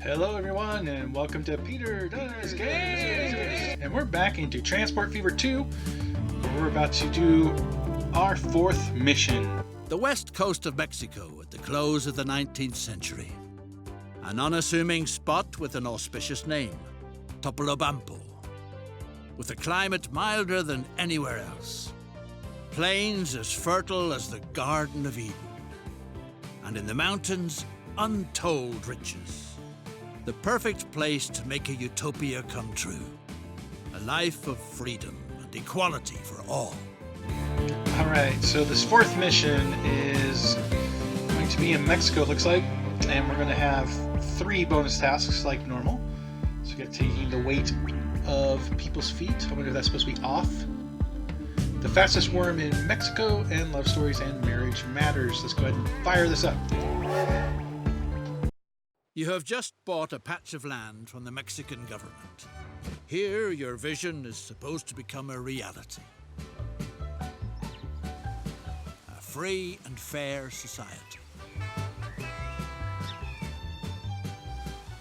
Hello everyone and welcome to Peter Does Games! And we're back into Transport Fever 2, where we're about to do our fourth mission. The west coast of Mexico at the close of the 19th century. An unassuming spot with an auspicious name, Topolobampo. With a climate milder than anywhere else. Plains as fertile as the Garden of Eden. And in the mountains, untold riches. The perfect place to make a utopia come true. A life of freedom and equality for all. Alright, so this fourth mission is going to be in Mexico, it looks like. And we're going to have 3 bonus tasks like normal. So we got taking the weight of people's feet. I wonder if that's supposed to be off. The fastest worm in Mexico, and love stories and marriage matters. Let's go ahead and fire this up. You have just bought a patch of land from the Mexican government. Here, your vision is supposed to become a reality. A free and fair society.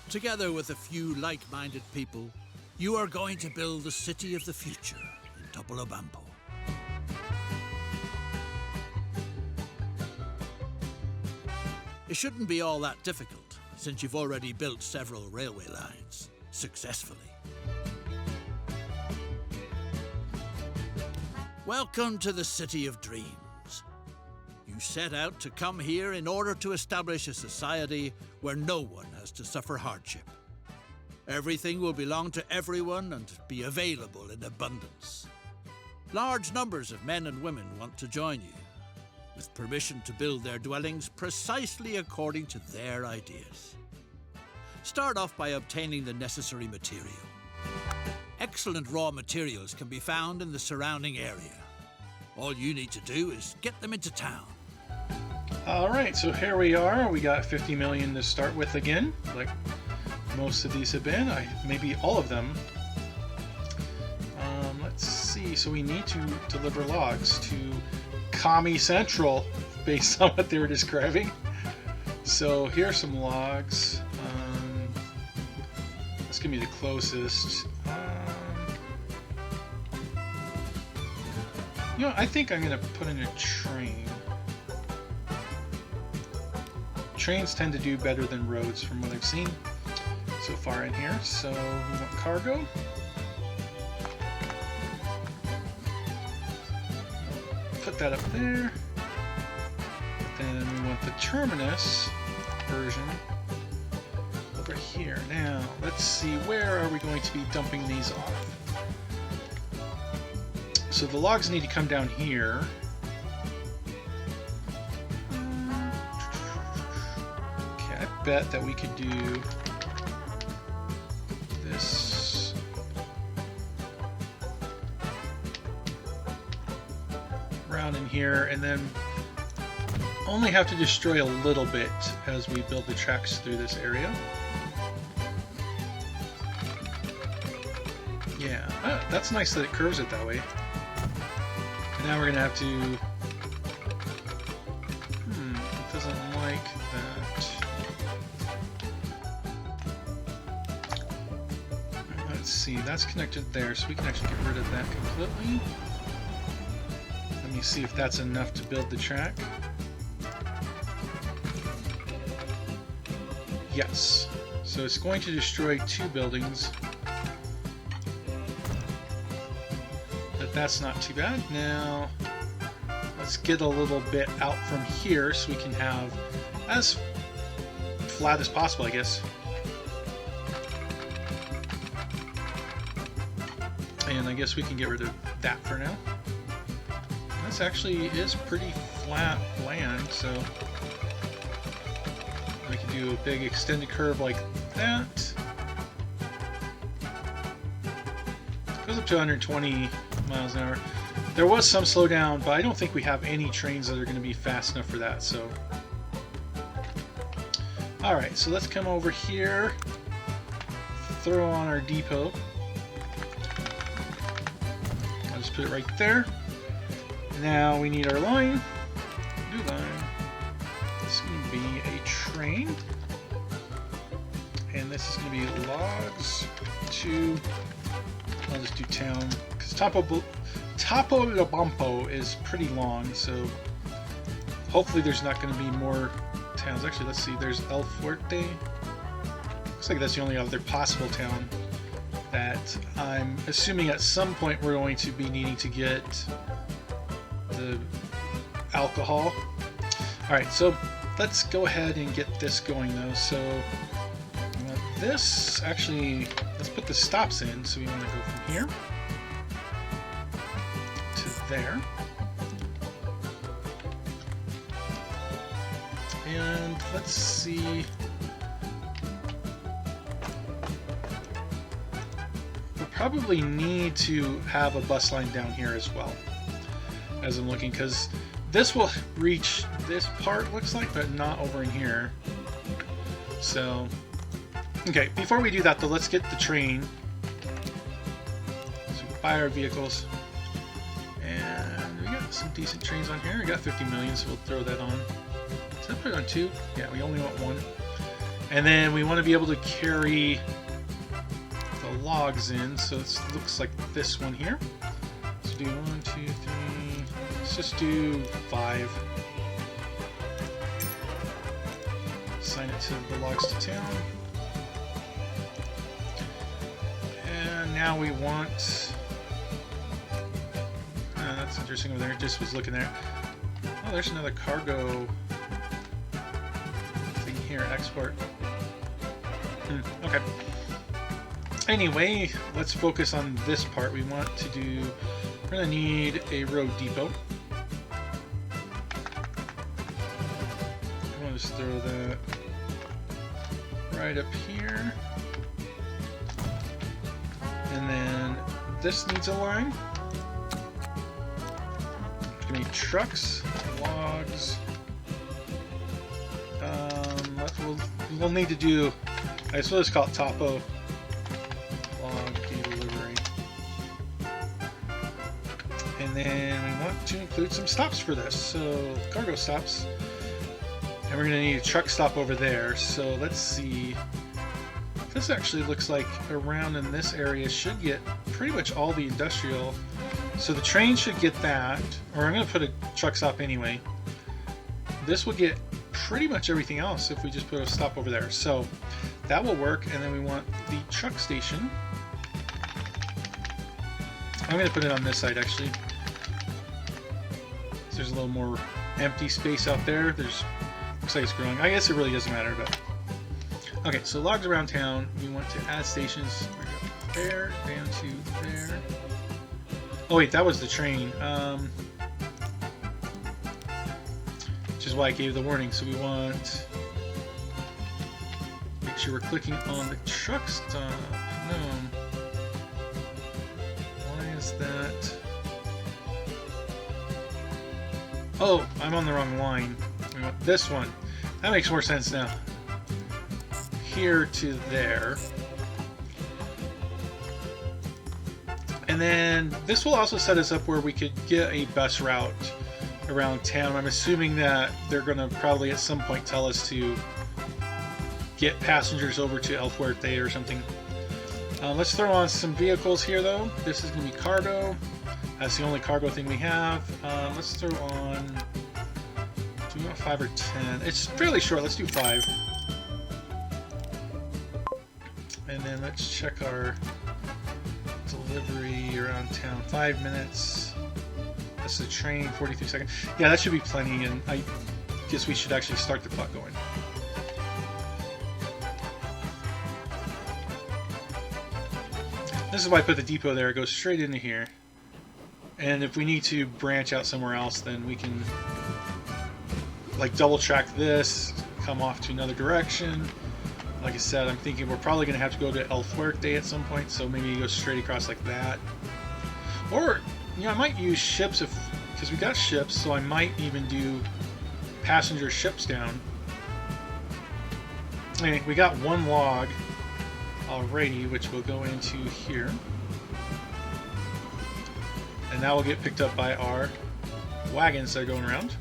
Together with a few like-minded people, you are going to build the city of the future in Topolobampo. It shouldn't be all that difficult, since you've already built several railway lines, successfully. Welcome to the City of Dreams. You set out to come here in order to establish a society where no one has to suffer hardship. Everything will belong to everyone and be available in abundance. Large numbers of men and women want to join you, with permission to build their dwellings precisely according to their ideas. Start off by obtaining the necessary material. Excellent raw materials can be found in the surrounding area. All you need to do is get them into town. Alright, so here we are. We got 50 million to start with again, like most of these have been. Maybe all of them. Let's see. So we need to deliver logs to Commie Central, based on what they were describing. So here's some logs. That's gonna be the closest. You know, I think I'm gonna put in a train. Trains tend to do better than roads from what I've seen so far in here. So we want cargo. Put that up there. But then we want the terminus version over here. Now, let's see, where are we going to be dumping these off? So the logs need to come down here. Okay, I bet that we could do this. Around in here, and then only have to destroy a little bit as we build the tracks through this area. Yeah, that's nice that it curves it that way. And now we're gonna have to. It doesn't like that. Let's see, that's connected there, so we can actually get rid of that completely. Let me see if that's enough to build the track. Yes. So it's going to destroy 2 buildings. But that's not too bad. Now, let's get a little bit out from here so we can have as flat as possible, I guess. And I guess we can get rid of that for now. This actually is pretty flat land, so I can do a big extended curve like that. Goes up to 120 miles an hour. There was some slowdown, but I don't think we have any trains that are going to be fast enough for that. So, all right, so let's come over here, throw on our depot. I'll just put it right there. Now we need our line. New line. This is going to be a train. and this is going to be logs to, I'll just do town, because Topolobampo is pretty long, so hopefully there's not going to be more towns. Actually, let's see, there's El Fuerte. Looks like that's the only other possible town that I'm assuming at some point we're going to be needing to get the alcohol. Alright, so let's go ahead and get this going though. So this, actually, let's put the stops in. So we want to go from here to there. And let's see. We'll probably need to have a bus line down here as well, as I'm looking, because this will reach this part, looks like, but not over in here. So, okay, before we do that though, let's get the train. So we buy our vehicles. And we got some decent trains on here. We got 50 million, so we'll throw that on. Did I put it on 2? Yeah, we only want 1. And then we want to be able to carry the logs in, so it looks like this one here. So do 1, 2, 3. Let's just do 5. Assign it to the logs to town. And now we want. That's interesting over there. It just was looking there. Oh, there's another cargo thing here. Export. Okay. Anyway, let's focus on this part. We want to do. We're gonna need a road depot. I'm gonna just throw that right up here, and then this needs a line. It's gonna be trucks, logs. We'll need to do. I suppose it's called Topo. Delivery. And then we want to include some stops for this, so cargo stops. And we're going to need a truck stop over there, so let's see. This actually looks like around in this area should get pretty much all the industrial. So the train should get that, or I'm going to put a truck stop anyway. This will get pretty much everything else if we just put a stop over there. So that will work, and then we want the truck station. I'm going to put it on this side actually. So there's a little more empty space out there. Looks like it's growing. I guess it really doesn't matter, but okay. So logs around town. We want to add stations. There, down to there. Oh wait, that was the train. Which is why I gave the warning. So we want. Make sure we're clicking on the truck stop. No. That. Oh, I'm on the wrong line. We want this one. That makes more sense now. Here to there. And then this will also set us up where we could get a bus route around town. I'm assuming that they're going to probably at some point tell us to get passengers over to El Fuerte or something. Let's throw on some vehicles here though. This is going to be cargo. That's the only cargo thing we have. Let's throw on. Do we want 5 or 10? It's fairly short. Let's do 5. And then let's check our delivery around town. 5 minutes. That's the train. 43 seconds. Yeah, that should be plenty. And I guess we should actually start the clock going. This is why I put the depot there. It goes straight into here. And if we need to branch out somewhere else, then we can like double track this, come off to another direction. Like I said, I'm thinking we're probably going to have to go to El Fuerte at some point, so maybe go straight across like that. Or, you know, I might use ships because we got ships, so I might even do passenger ships down. Anyway, we got 1 log already, which will go into here, and that will get picked up by our wagons that are going around.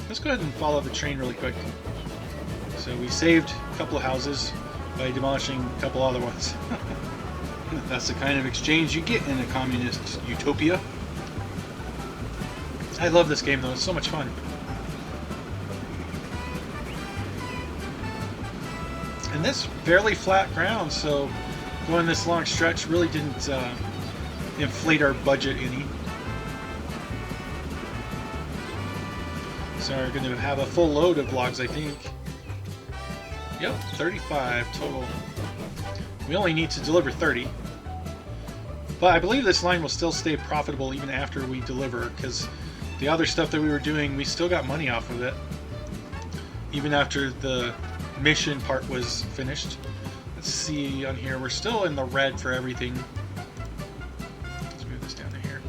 Let's go ahead and follow the train really quick. So we saved a couple of houses. by demolishing a couple other ones. That's the kind of exchange you get in a communist utopia. I love this game though, it's so much fun. And this fairly flat ground, so going this long stretch really didn't inflate our budget any. So we're going to have a full load of logs, I think. Yep, 35 total. We only need to deliver 30. But I believe this line will still stay profitable even after we deliver, because the other stuff that we were doing, we still got money off of it. Even after the mission part was finished. Let's see on here, we're still in the red for everything. Let's move this down to here.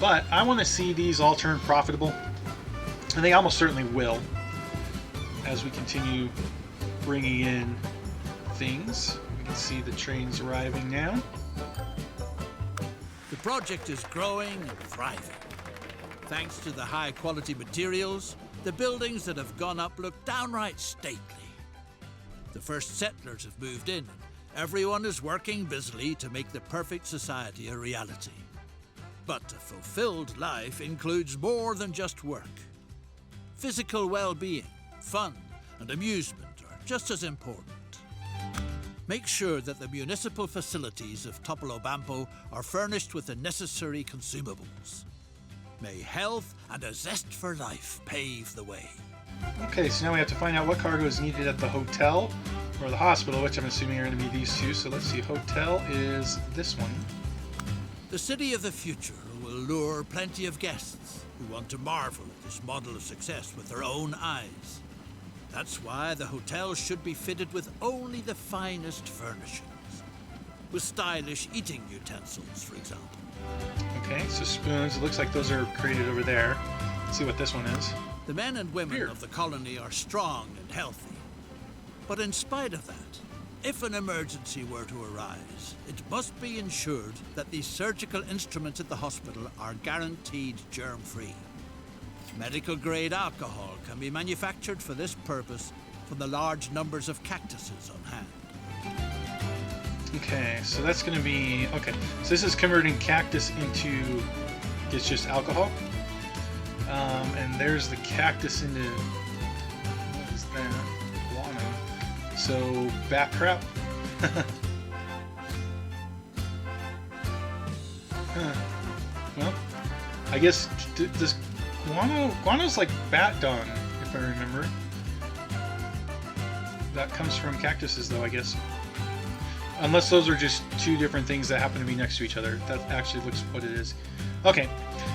But I want to see these all turn profitable, and they almost certainly will as we continue bringing in things. We can see the trains arriving now. The project is growing and thriving. Thanks to the high quality materials, the buildings that have gone up look downright stately. The first settlers have moved in, and everyone is working busily to make the perfect society a reality. But a fulfilled life includes more than just work. Physical well-being, fun, and amusement are just as important. Make sure that the municipal facilities of Topolobampo are furnished with the necessary consumables. May health and a zest for life pave the way. Okay, so now we have to find out what cargo is needed at the hotel or the hospital, which I'm assuming are going to be these two. So let's see, hotel is this one. The city of the future will lure plenty of guests who want to marvel at this model of success with their own eyes. That's why the hotel should be fitted with only the finest furnishings, with stylish eating utensils, for example. Okay, so spoons, it looks like those are created over there. Let's see what this one is. The men and women Here. of the colony are strong and healthy. But in spite of that, if an emergency were to arise, it must be ensured that the surgical instruments at the hospital are guaranteed germ-free. Medical-grade alcohol can be manufactured for this purpose from the large numbers of cactuses on hand. Okay, so that's going to be... Okay, so this is converting cactus into... It's just alcohol. And there's the cactus into... What is that? Guano. So, bat crap. Huh. Well, I guess this guano's like bat dung, if I remember. That comes from cactuses, though, I guess. Unless those are just two different things that happen to be next to each other. That actually looks what it is. Okay.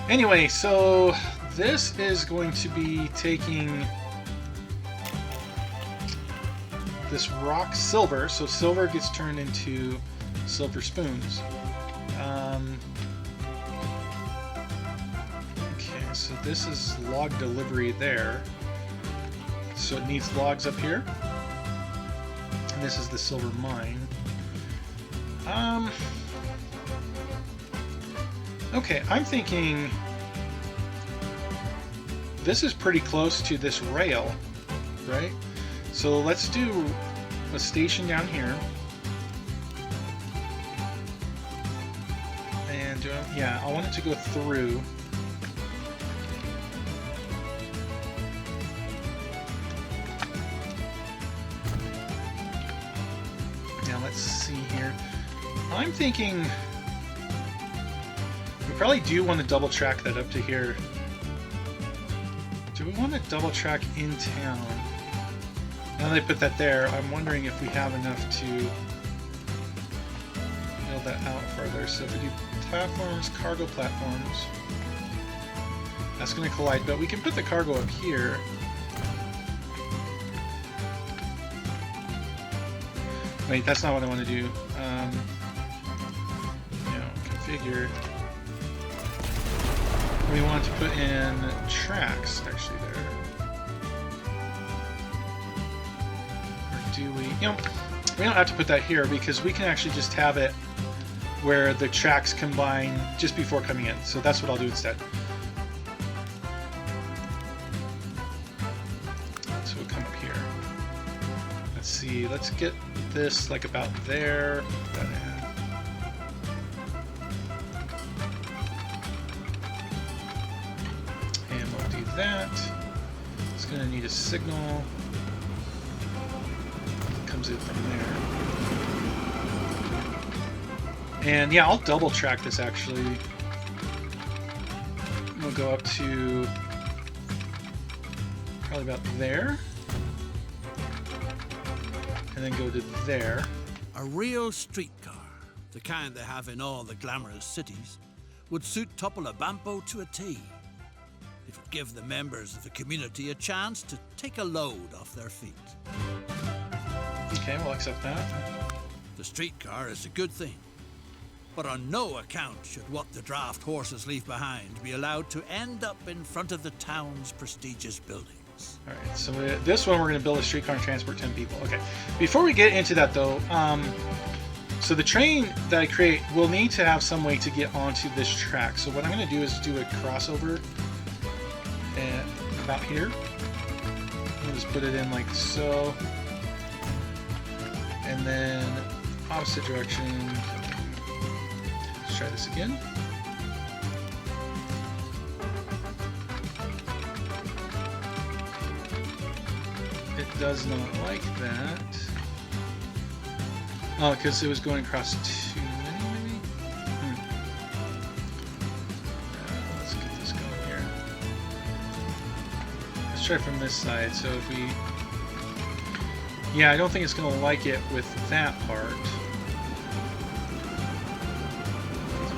Anyway, so this is going to be taking this rock silver. So silver gets turned into silver spoons. Okay, so this is log delivery there. So it needs logs up here. And this is the silver mine. Okay, I'm thinking this is pretty close to this rail, right? So let's do a station down here. And yeah, I want it to go through. Now let's see here. I'm thinking we probably do want to double track that up to here. Do we want to double track in town? Now that I put that there, I'm wondering if we have enough to build that out further. So if we do platforms, cargo platforms, that's going to collide, but we can put the cargo up here. Wait, that's not what I want to do. Configure. We want to put in tracks actually there. Or do we? You know, we don't have to put that here because we can actually just have it where the tracks combine just before coming in. So that's what I'll do instead. So we'll come up here. Let's see. see. Let's get this like about there. And we'll do that. It's going to need a signal. It comes in from there. And yeah, I'll double track this actually. We'll go up to probably about there. And then go to there. A real streetcar, the kind they have in all the glamorous cities, would suit Topolobampo to a T. It would give the members of the community a chance to take a load off their feet. Okay, we'll accept that. The streetcar is a good thing, but on no account should what the draft horses leave behind be allowed to end up in front of the town's prestigious buildings. All right, so this one we're going to build a streetcar and transport 10 people. Okay, before we get into that though, so the train that I create will need to have some way to get onto this track. So what I'm going to do is do a crossover at about here. I'll just put it in like so, and then opposite direction. Let's try this again. It does not like that. Oh, because it was going across too many, maybe? Let's get this going here. Let's try from this side. So if we... Yeah, I don't think it's going to like it with that part.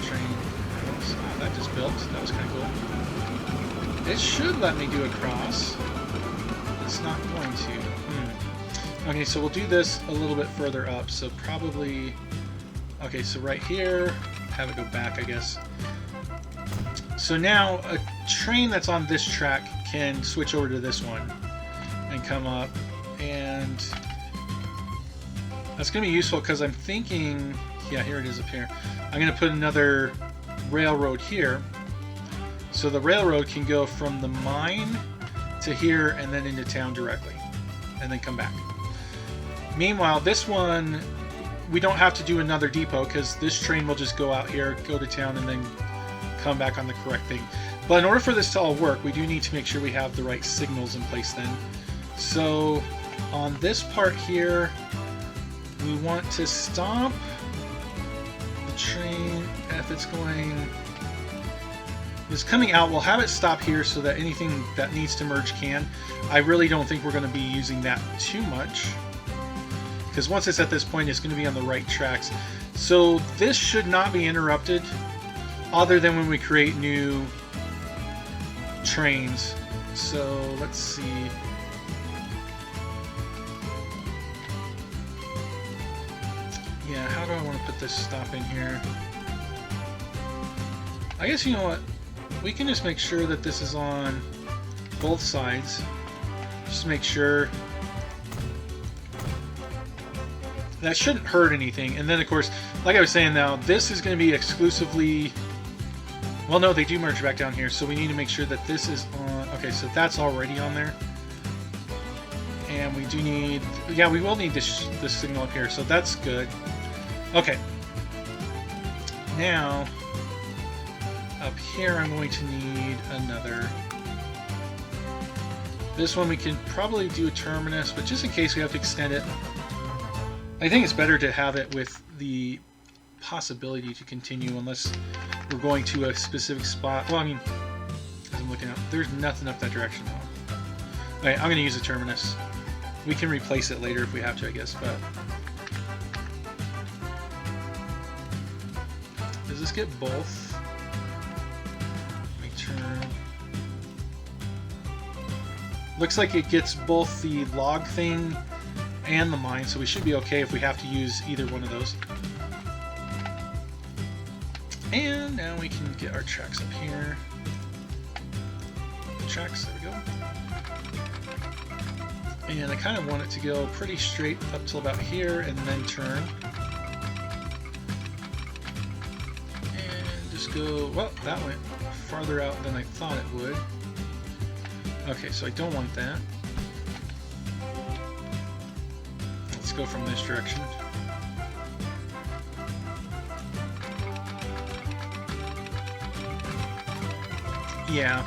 Train. Oh, that just built. That was kind of cool. It should let me do a cross. It's not going to. Okay, so we'll do this a little bit further up. So probably, okay, so right here, have it go back, I guess. So now a train that's on this track can switch over to this one and come up, and that's going to be useful because I'm thinking, yeah, here it is up here. I'm going to put another railroad here, so the railroad can go from the mine to here and then into town directly, and then come back. Meanwhile, this one, we don't have to do another depot because this train will just go out here, go to town, and then come back on the correct thing. But in order for this to all work, we do need to make sure we have the right signals in place then. So on this part here, we want to stop the train if it's going... It's coming out. We'll have it stop here so that anything that needs to merge can. I really don't think we're going to be using that too much, because once it's at this point, it's going to be on the right tracks. So this should not be interrupted other than when we create new trains. So let's see. Yeah, how do I want to put this stop in here? I guess, you know what? We can just make sure that this is on both sides. Just make sure. That shouldn't hurt anything. And then, of course, like I was saying now, this is going to be exclusively... Well, no, they do merge back down here, so we need to make sure that this is on... Okay, so that's already on there. And we do need... Yeah, we will need this signal up here, so that's good. Okay. Now... Up here, I'm going to need another. This one we can probably do a terminus, but just in case we have to extend it, I think it's better to have it with the possibility to continue unless we're going to a specific spot. Well, I mean, as I'm looking up, there's nothing up that direction though. Alright, I'm going to use a terminus. We can replace it later if we have to, I guess, but... Does this get both? Looks like it gets both the log thing and the mine, so we should be okay if we have to use either one of those. And now we can get our tracks up here. Tracks, there we go. And I kind of want it to go pretty straight up till about here and then turn. And just go, well, that went farther out than I thought it would. Okay, so I don't want that. Let's go from this direction. Yeah.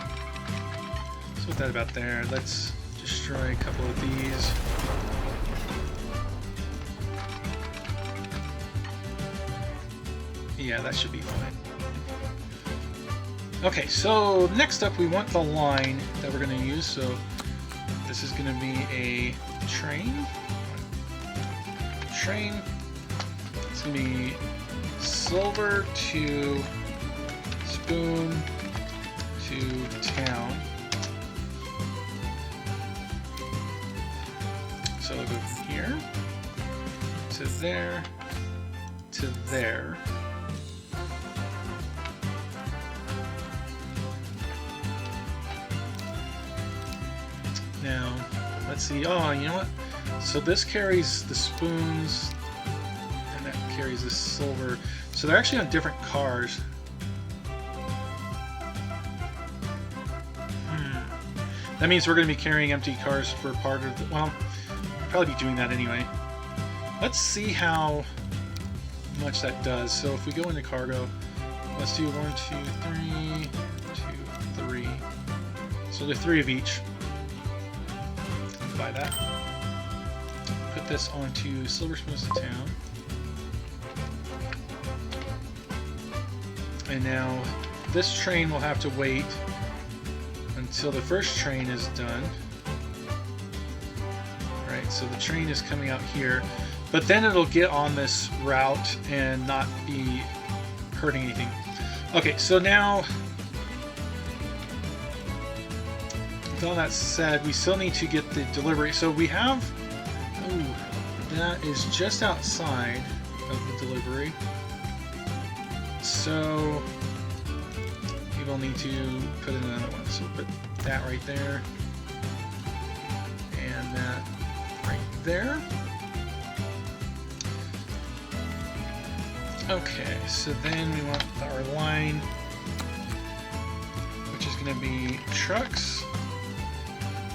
Let's put that about there. Let's destroy a couple of these. Yeah, that should be fine. Okay, so next up we want the line that we're going to use. So this is going to be a train. It's going to be silver to spoon to town. So we'll go from here to there to there. Now, let's see. Oh, you know what? So this carries the spoons, and that carries the silver. So they're actually on different cars. That means we're going to be carrying empty cars for part of the... Well, we'll probably be doing that anyway. Let's see how much that does. So if we go into cargo, let's do 1, 2, 3, 2, 3. So there are 3 of each. Buy that. Put this onto Silver Spoons to Town. And now this train will have to wait until the first train is done. Right, so the train is coming out here, but then it'll get on this route and not be hurting anything. Okay, so now with all that said, we still need to get the delivery. So we have, that is just outside of the delivery. So we will need to put in another one. So we'll put that right there, and that right there. Okay, so then we want our line, which is going to be trucks.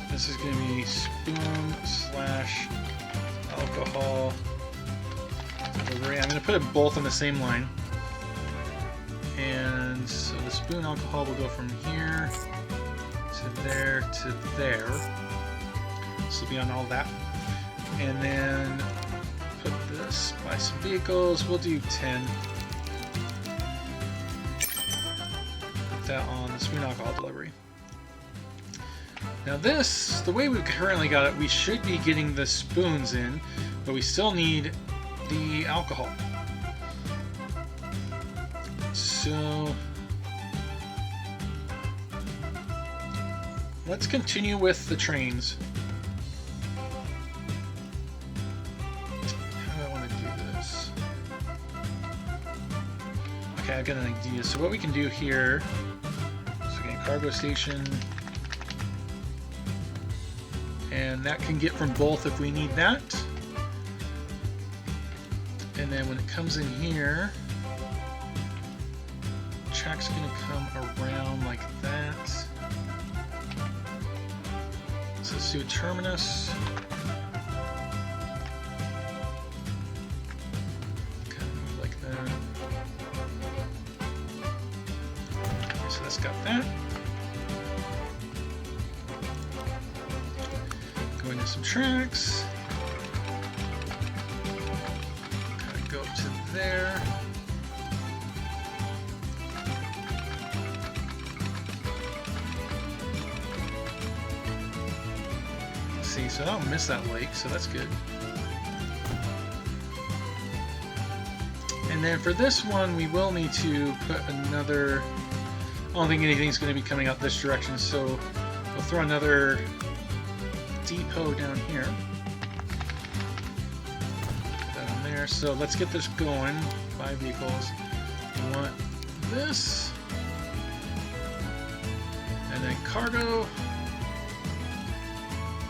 This is going to be spoon / alcohol delivery. I'm going to put them both on the same line. And so the spoon alcohol will go from here to there to there. This will be on all that. And then put this by some vehicles. We'll do 10. Put that on the spoon alcohol delivery. Now this, the way we've currently got it, we should be getting the spoons in, but we still need the alcohol. So let's continue with the trains. How do I want to do this? Okay, I've got an idea. So what we can do here is we get a cargo station, and that can get from both if we need that. And then when it comes in here, track's going to come around like that. So let's do a terminus. Kind of move like that. Okay, so that's got that. Go into some tracks. Kind of go up to there. See, so I don't miss that lake, so that's good. And then for this one, we will need to put another... I don't think anything's going to be coming out this direction, so we'll throw another depot down here. Put that on there. So let's get this going. 5 vehicles. We want this. And then cargo.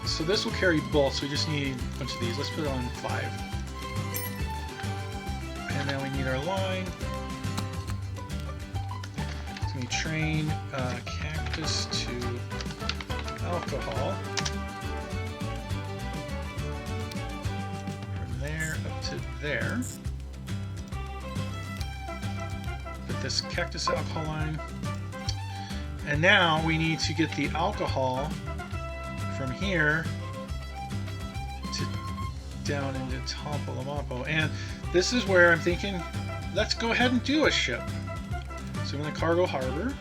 So this will carry both, so we just need a bunch of these. Let's put it on 5. And then we need our line. It's going to be train, cactus alcohol. From up to there. Put this cactus alcohol line. And now we need to get the alcohol from here to down into Tompolamapo. And this is where I'm thinking, let's go ahead and do a ship. So I'm in the cargo harbor.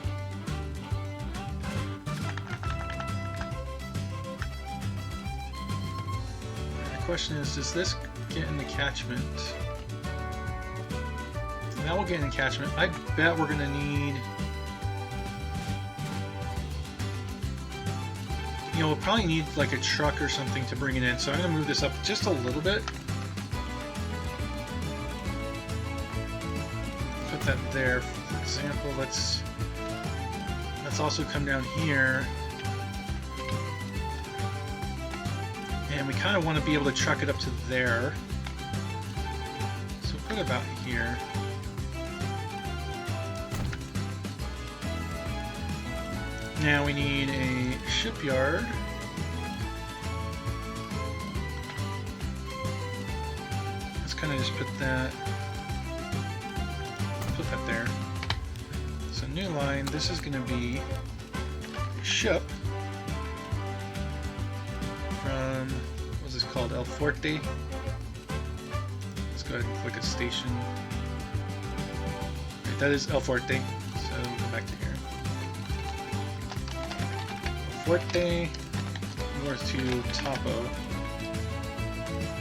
The question is, does this get in the catchment? That will get in the catchment. I bet we're going to need... You know, we'll probably need like a truck or something to bring it in. So I'm going to move this up just a little bit. Put that there. For example, let's also come down here. And we kind of want to be able to truck it up to there. So put it about here. Now we need a shipyard. Let's kind of just put that there. So new line, this is going to be a ship from, what's this called, El Forte. Let's go ahead and click a station. Okay, that is El Forte, so we'll go back to here. Forte, north to Topo.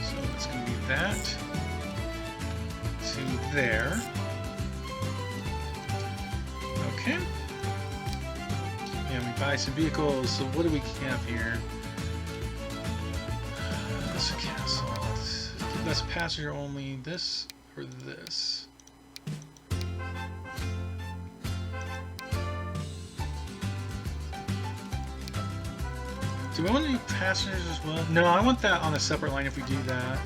So it's going to be that to there. Okay. And we buy some vehicles. So what do we have here? This castle. That's passenger only. This or this? Do we want to do passengers as well? No, I want that on a separate line if we do that.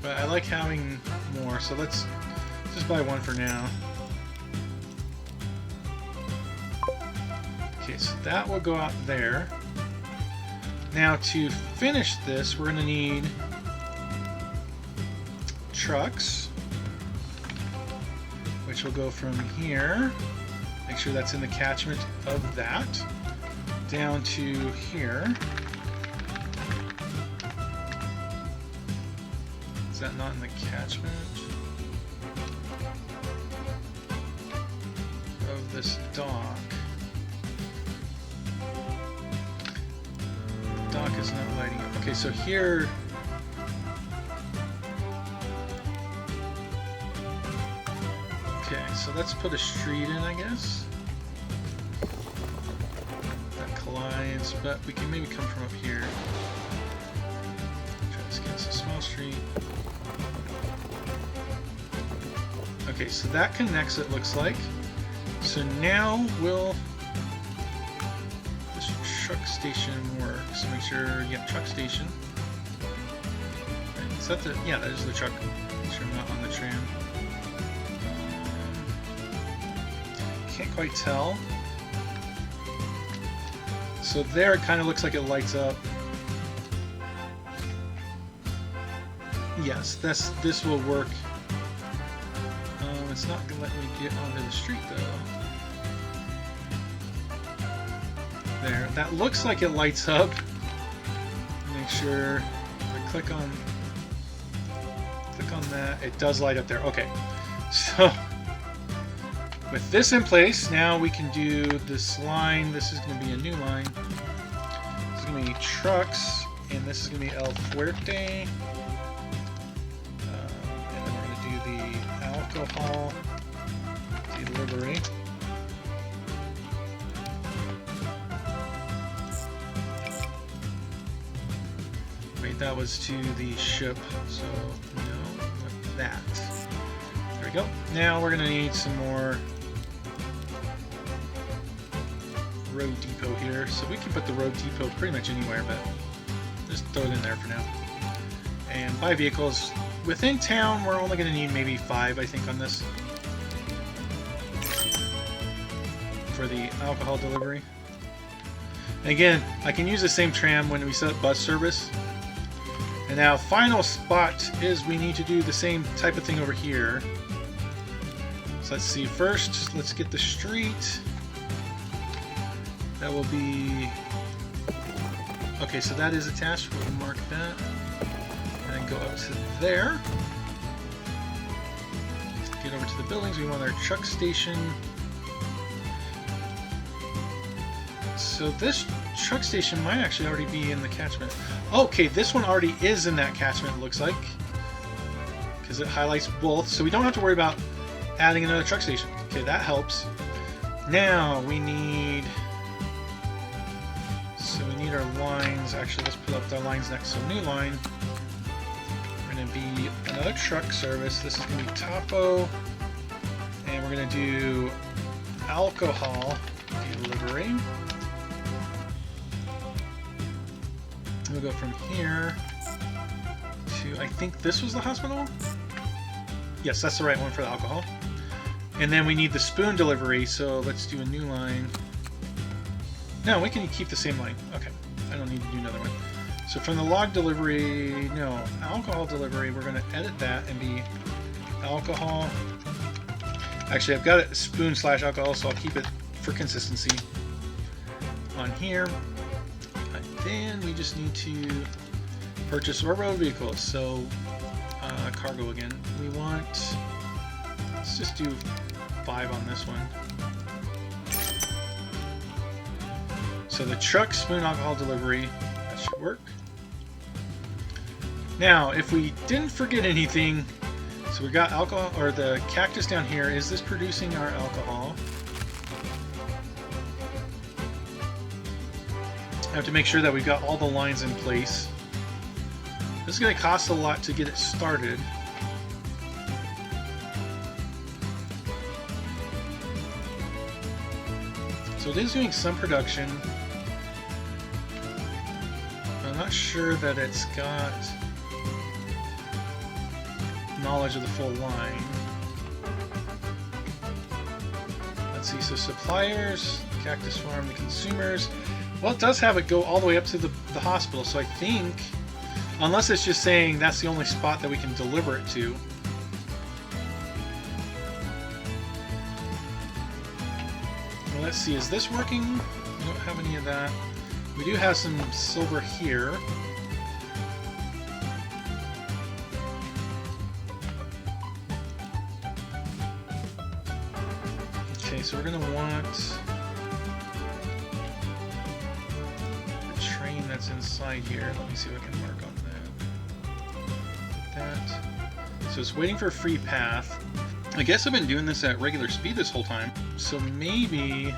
But I like having more, so let's just buy one for now. Okay, so that will go out there. Now to finish this, we're going to need trucks, which will go from here. Make sure that's in the catchment of that. Down to here. Is that not in the catchment of this dock? Dock is not lighting up. Okay, so here... Okay, so let's put a street in, I guess. That collides, but we can maybe come from up here. Try this against a small street. Okay, so that connects, it looks like. So now will this truck station work? So make sure you have truck station. Right, is that the, yeah, that is the truck. Make sure I'm not on the tram. Can't quite tell. So there it kind of looks like it lights up. Yes, this will work. It's not going to let me get onto the street though. There, that looks like it lights up. Make sure if I click on that, it does light up there. Okay, so with this in place, now we can do this line. This is going to be a new line. This is going to be trucks, and this is going to be El Fuerte. And then we're going to do the alcohol delivery. Wait, that was to the ship, so no, not that. There we go. Now we're going to need some more road depot here, so we can put the road depot pretty much anywhere, but just throw it in there for now. And buy vehicles within town. We're only going to need maybe 5, I think, on this for the alcohol delivery. And again, I can use the same tram when we set up bus service, And now, final spot is we need to do the same type of thing over here. So let's see. First, let's get the street. That will be... Okay, so that is attached. We'll mark that. And then go up to there. Get over to the buildings. We want our truck station. So this truck station might actually already be in the catchment. Okay, this one already is in that catchment, it looks like. Because it highlights both. So we don't have to worry about adding another truck station. Okay, that helps. Now we need... So we need our lines. Actually, let's put up the lines next. So new line. We're going to be another truck service. This is going to be Topo. And we're going to do alcohol delivery. We'll go from here to, I think this was the hospital? Yes, that's the right one for the alcohol. And then we need the spoon delivery, so let's do a new line. No, we can keep the same line. Okay, I don't need to do another one. So from the log delivery, no, alcohol delivery, we're going to edit that and be alcohol. Actually, I've got it spoon/alcohol, so I'll keep it for consistency on here. Then we just need to purchase or road vehicles. So cargo again. We want, let's just do 5 on this one. So the truck, spoon, alcohol delivery, that should work. Now, if we didn't forget anything, so we got alcohol, or the cactus down here. Is this producing our alcohol? I have to make sure that we've got all the lines in place. This is going to cost a lot to get it started. So it is doing some production. I'm not sure that it's got knowledge of the full line. Let's see, so suppliers, Cactus Farm, the consumers. Well, it does have it go all the way up to the hospital, so I think, unless it's just saying that's the only spot that we can deliver it to. Well, let's see, is this working? We don't have any of that. We do have some silver here. Okay, so we're going to want that's inside here. Let me see if I can mark on that. So it's waiting for a free path. I guess I've been doing this at regular speed this whole time. So maybe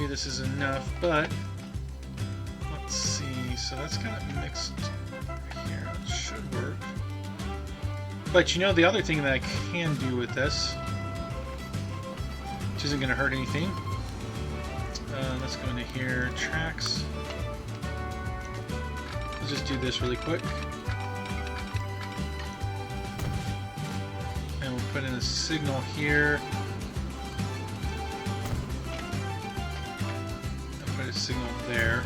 this is enough, but let's see. So that's kind of mixed here. It should work. But you know, the other thing that I can do with this, which isn't going to hurt anything. Let's go into here, tracks. Let's just do this really quick. And we'll put in a signal here. I'll put a signal there.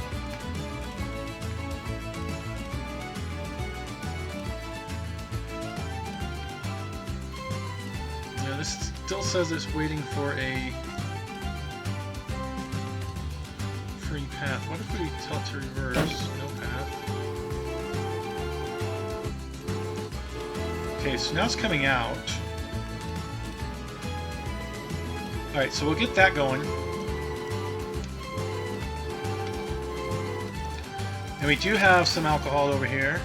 Now this still says it's waiting for a path. What if we tell it to reverse? No path. Okay, so now it's coming out. Alright, so we'll get that going. And we do have some alcohol over here.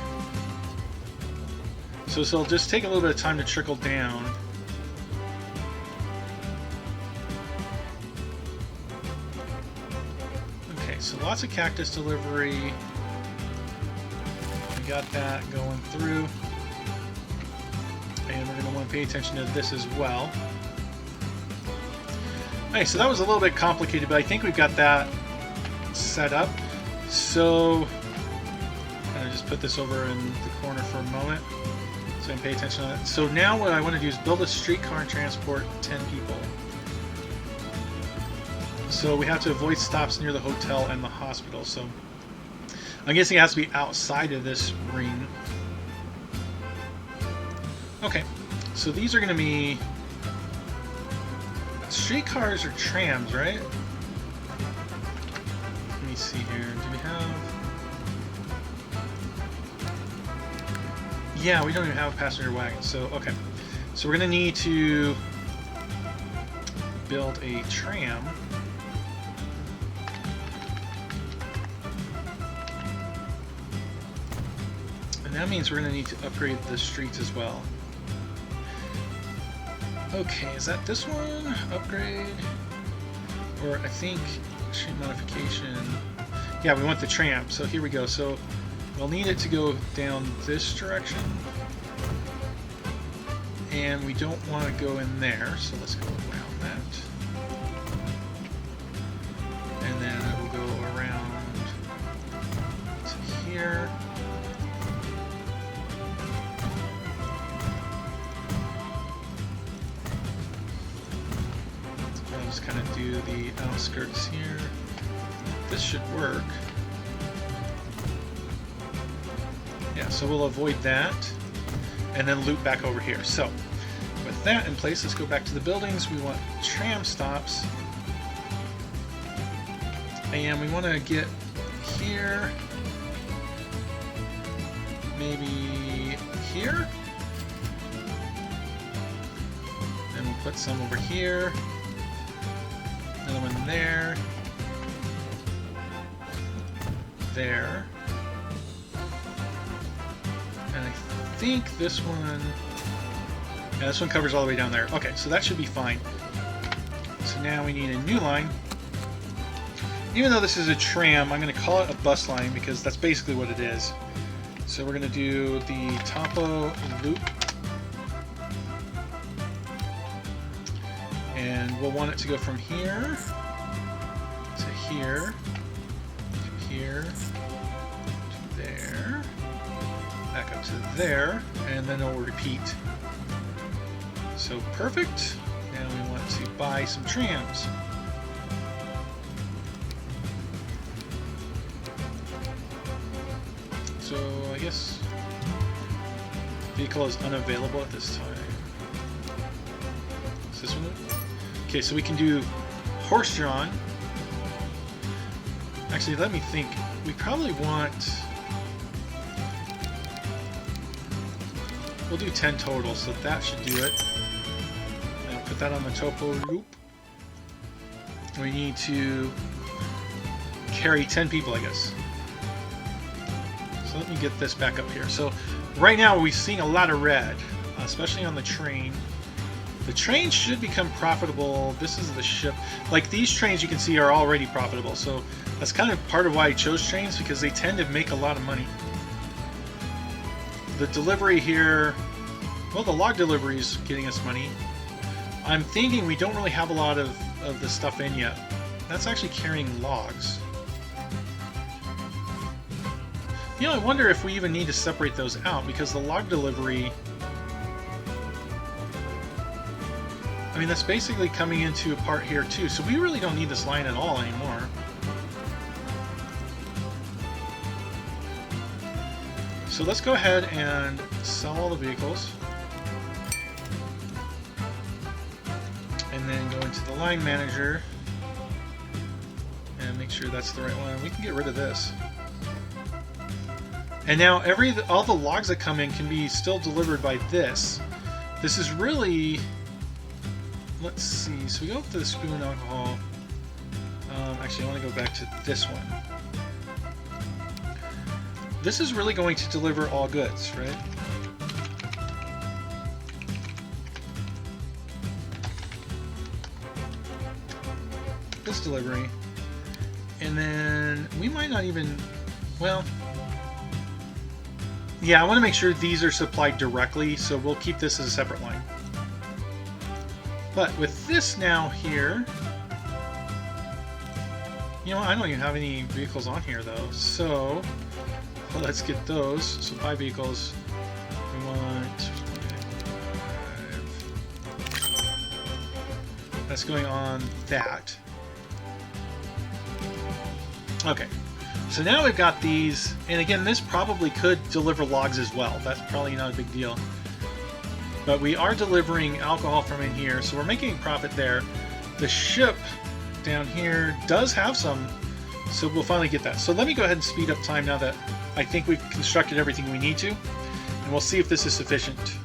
So it'll just take a little bit of time to trickle down. So lots of Cactus Delivery. We got that going through. And we're going to want to pay attention to this as well. Alright, so that was a little bit complicated, but I think we've got that set up. So I'm going to just put this over in the corner for a moment so I can pay attention to that. So now what I want to do is build a streetcar and transport 10 people. So we have to avoid stops near the hotel and the hospital. So I'm guessing it has to be outside of this ring. Okay, so these are going to be streetcars or trams, right? Let me see here. Do we have... Yeah, we don't even have a passenger wagon, so okay. So we're going to need to build a tram. And that means we're going to need to upgrade the streets as well. Okay, is that this one? Upgrade? Or I think street modification. Yeah, we want the tram. So here we go. So we'll need it to go down this direction. And we don't want to go in there, so let's go around that. And then it will go around to here. I'll just kind of do the outskirts here. This should work. Yeah, so we'll avoid that and then loop back over here. So with that in place, let's go back to the buildings. We want tram stops. And we want to get here, maybe here. And we'll put some over here. Another one there. There. And I think this one... Yeah, this one covers all the way down there. Okay, so that should be fine. So now we need a new line. Even though this is a tram, I'm going to call it a bus line because that's basically what it is. So we're going to do the topo loop. And we'll want it to go from here to here, to here, to there, back up to there, and then it'll repeat. So perfect. Now we want to buy some trams. So I guess vehicle is unavailable at this time. Is this one? Okay, so we can do horse-drawn. Actually, let me think. We probably want... We'll do 10 total, so that should do it. Now put that on the topo loop. We need to carry 10 people, I guess. So let me get this back up here. So right now we're seeing a lot of red, especially on the train. The train should become profitable. This is the ship. Like these trains you can see are already profitable. So that's kind of part of why I chose trains, because they tend to make a lot of money. The delivery here, well, the log delivery is getting us money. I'm thinking we don't really have a lot of the stuff in yet. That's actually carrying logs. You know, I wonder if we even need to separate those out, because the log delivery... I mean, that's basically coming into a part here too, so we really don't need this line at all anymore. So let's go ahead and sell all the vehicles. And then go into the line manager and make sure that's the right one. We can get rid of this. And now all the logs that come in can be still delivered by this. This is really... Let's see, so we go up to the spoon alcohol. Actually, I want to go back to this one. This is really going to deliver all goods, right? This delivery. And then we might not even, well, yeah, I want to make sure these are supplied directly, so we'll keep this as a separate line. But with this now here, you know, I don't even have any vehicles on here though, so let's get those. So 5 vehicles. We want 5. That's going on that. Okay. So now we've got these, and again, this probably could deliver logs as well. That's probably not a big deal. But we are delivering alcohol from in here, so we're making profit there. The ship down here does have some, so we'll finally get that. So let me go ahead and speed up time now that I think we've constructed everything we need to, and we'll see if this is sufficient.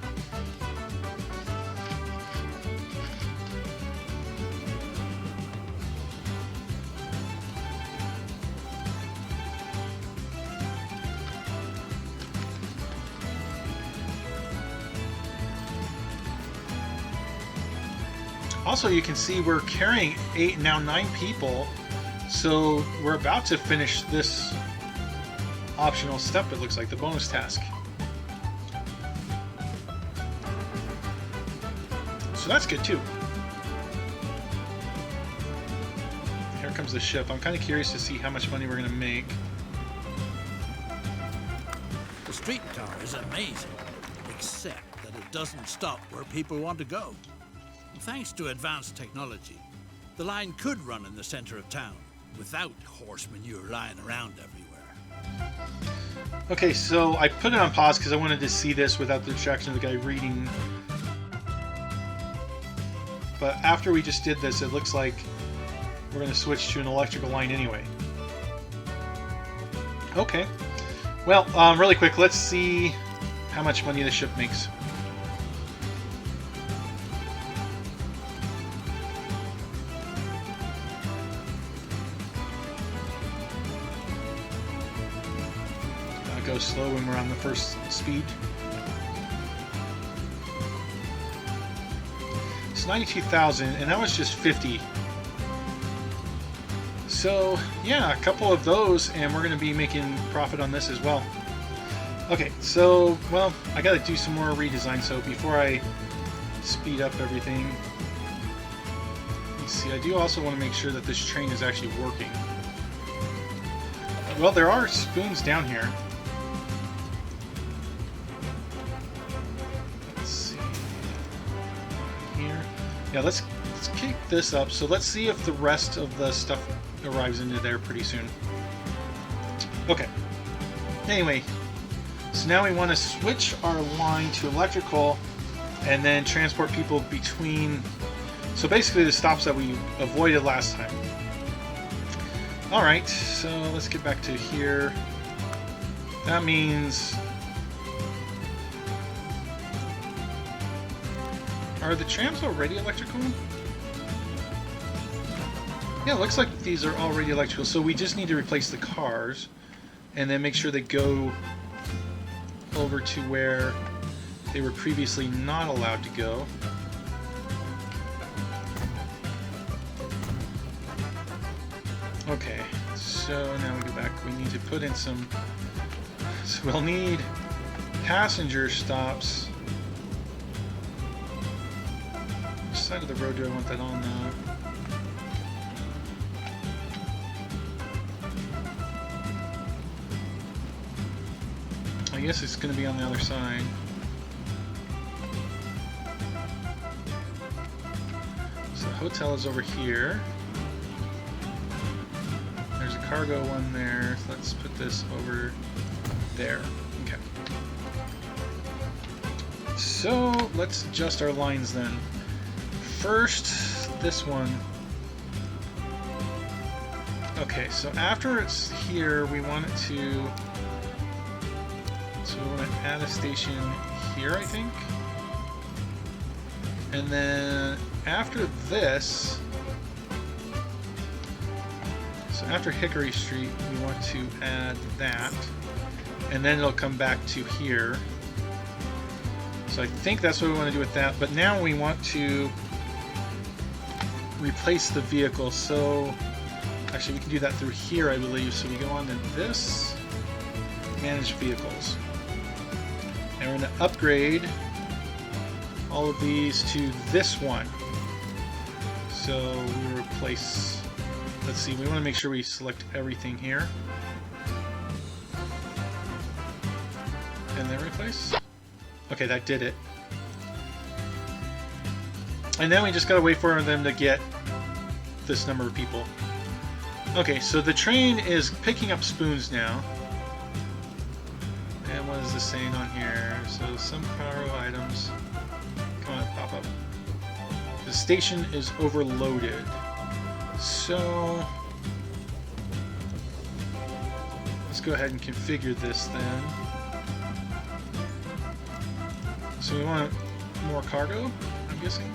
Also, you can see we're carrying 8, now 9 people, so we're about to finish this optional step, it looks like, the bonus task. So that's good too. Here comes the ship. I'm kind of curious to see how much money we're going to make. The streetcar is amazing, except that it doesn't stop where people want to go. Thanks to advanced technology, the line could run in the center of town without horse manure lying around everywhere. Okay, so I put it on pause because I wanted to see this without the distraction of the guy reading. But after we just did this, it looks like we're going to switch to an electrical line anyway. Okay. Well, really quick, let's see how much money the ship makes. Go slow when we're on the first speed. It's 92,000, and that was just 50. So yeah, a couple of those, and we're going to be making profit on this as well. Okay, so well, I got to do some more redesign. So before I speed up everything, let's see. I do also want to make sure that this train is actually working. Well, there are spoons down here. Yeah, let's kick this up. So let's see if the rest of the stuff arrives into there pretty soon. Okay. Anyway, so now we want to switch our line to electrical and then transport people between. So basically the stops that we avoided last time. Alright, so let's get back to here. That means... Are the trams already electrical? Yeah, it looks like these are already electrical, so we just need to replace the cars and then make sure they go over to where they were previously not allowed to go. Okay, so now we go back. We need to put in some... So we'll need passenger stops. Side of the road do I want that on now? I guess it's going to be on the other side. So the hotel is over here. There's a cargo one there. So let's put this over there. Okay. So let's adjust our lines then. First, this one. Okay, so after it's here, we want it to... So we want to add a station here, I think. And then after this... So after Hickory Street, we want to add that. And then it'll come back to here. So I think that's what we want to do with that. But now we want to replace the vehicle. So actually we can do that through here, I believe. So we go on to this, manage vehicles, and we're going to upgrade all of these to this one. So we replace, let's see, we want to make sure we select everything here and then replace. Okay, that did it. And then we just gotta wait for them to get this number of people. Okay, so the train is picking up spoons now. And what is this saying on here? So some cargo items. Come on, pop up. The station is overloaded. So let's go ahead and configure this then. So we want more cargo, I'm guessing.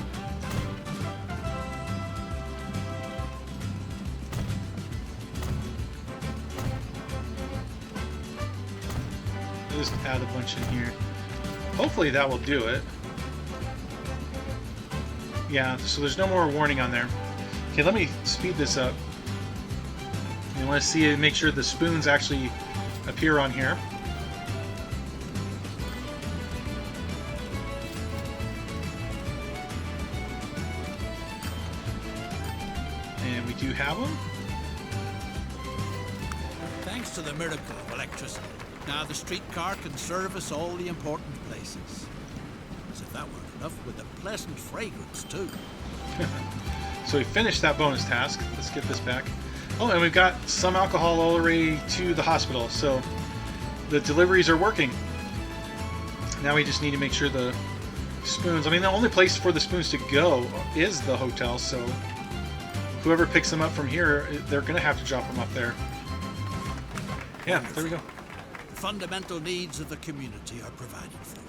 Just add a bunch in here. Hopefully that will do it. Yeah, so there's no more warning on there. Okay, let me speed this up. You want to see it, make sure the spoons actually appear on here. And we do have them. Thanks to the miracle of electricity, now the streetcar can service all the important places. As if that weren't enough, with a pleasant fragrance too. So we finished that bonus task. Let's get this back. Oh, and we've got some alcohol all the way to the hospital, so the deliveries are working. Now we just need to make sure the spoons... I mean, the only place for the spoons to go is the hotel, so whoever picks them up from here, they're going to have to drop them up there. Yeah, there we go. The fundamental needs of the community are provided for.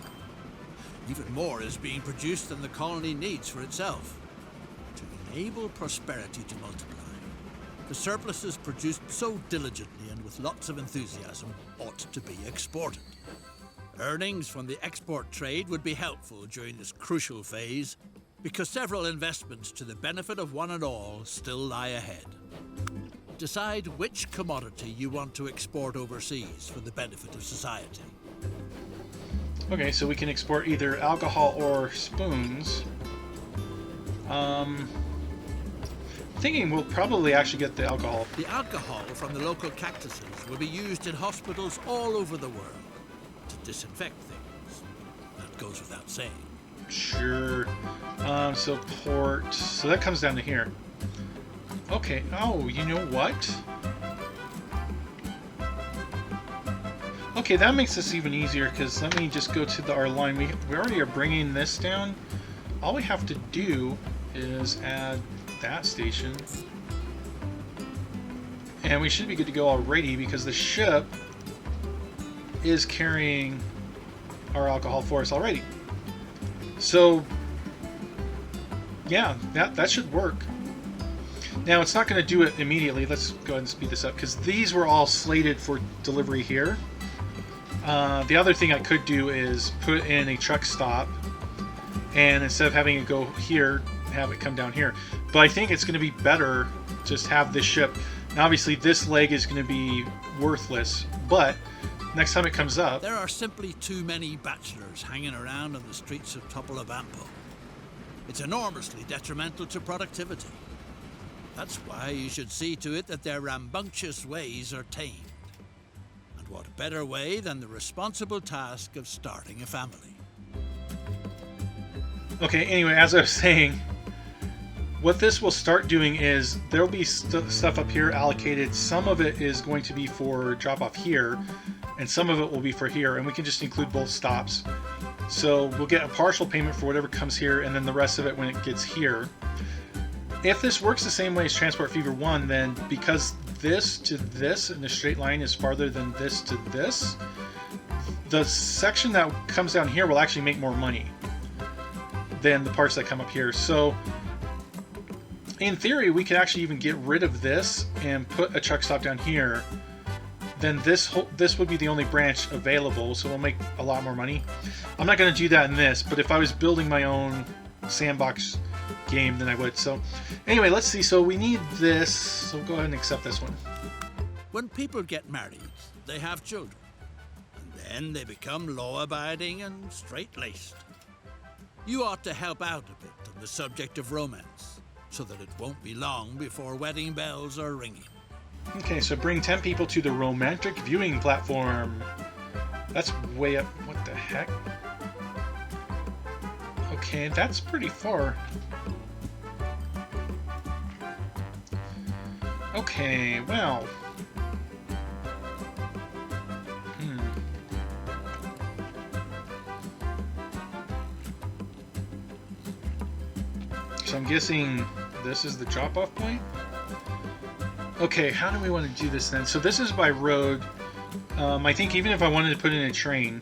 Even more is being produced than the colony needs for itself. To enable prosperity to multiply, the surpluses produced so diligently and with lots of enthusiasm ought to be exported. Earnings from the export trade would be helpful during this crucial phase, because several investments to the benefit of one and all still lie ahead. Decide which commodity you want to export overseas for the benefit of society. Okay, so we can export either alcohol or spoons. Thinking we'll probably actually get the alcohol. The alcohol from the local cactuses will be used in hospitals all over the world to disinfect things. That goes without saying. Sure. So port. So that comes down to here. Okay. Oh, you know what? Okay, that makes this even easier, because let me just go to our line. We already are bringing this down. All we have to do is add that station. And we should be good to go already, because the ship is carrying our alcohol for us already. So, yeah, that should work. Now, it's not going to do it immediately. Let's go ahead and speed this up, because these were all slated for delivery here. The other thing I could do is put in a truck stop, and instead of having it go here, have it come down here. But I think it's going to be better just have this ship. Now, obviously, this leg is going to be worthless, but next time it comes up... There are simply too many bachelors hanging around on the streets of Topolobampo. It's enormously detrimental to productivity. That's why you should see to it that their rambunctious ways are tamed. And what better way than the responsible task of starting a family? Okay, anyway, as I was saying, what this will start doing is there'll be stuff up here allocated. Some of it is going to be for drop off here, and some of it will be for here, and we can just include both stops. So we'll get a partial payment for whatever comes here, and then the rest of it when it gets here. If this works the same way as Transport Fever 1, then because this to this in the straight line is farther than this to this, the section that comes down here will actually make more money than the parts that come up here. So in theory, we could actually even get rid of this and put a truck stop down here. Then this would be the only branch available, so we'll make a lot more money. I'm not going to do that in this, but if I was building my own sandbox game, then I would. So anyway, let's see. So we need this, so we'll go ahead and accept this one. When people get married, they have children, and then they become law-abiding and straight-laced. You ought to help out a bit on the subject of romance, so that it won't be long before wedding bells are ringing. Okay, so bring 10 people to the romantic viewing platform. That's way up. What the heck? Okay, that's pretty far. Okay, well. So I'm guessing this is the drop-off point? Okay, how do we want to do this then? So this is by road. I think even if I wanted to put in a train,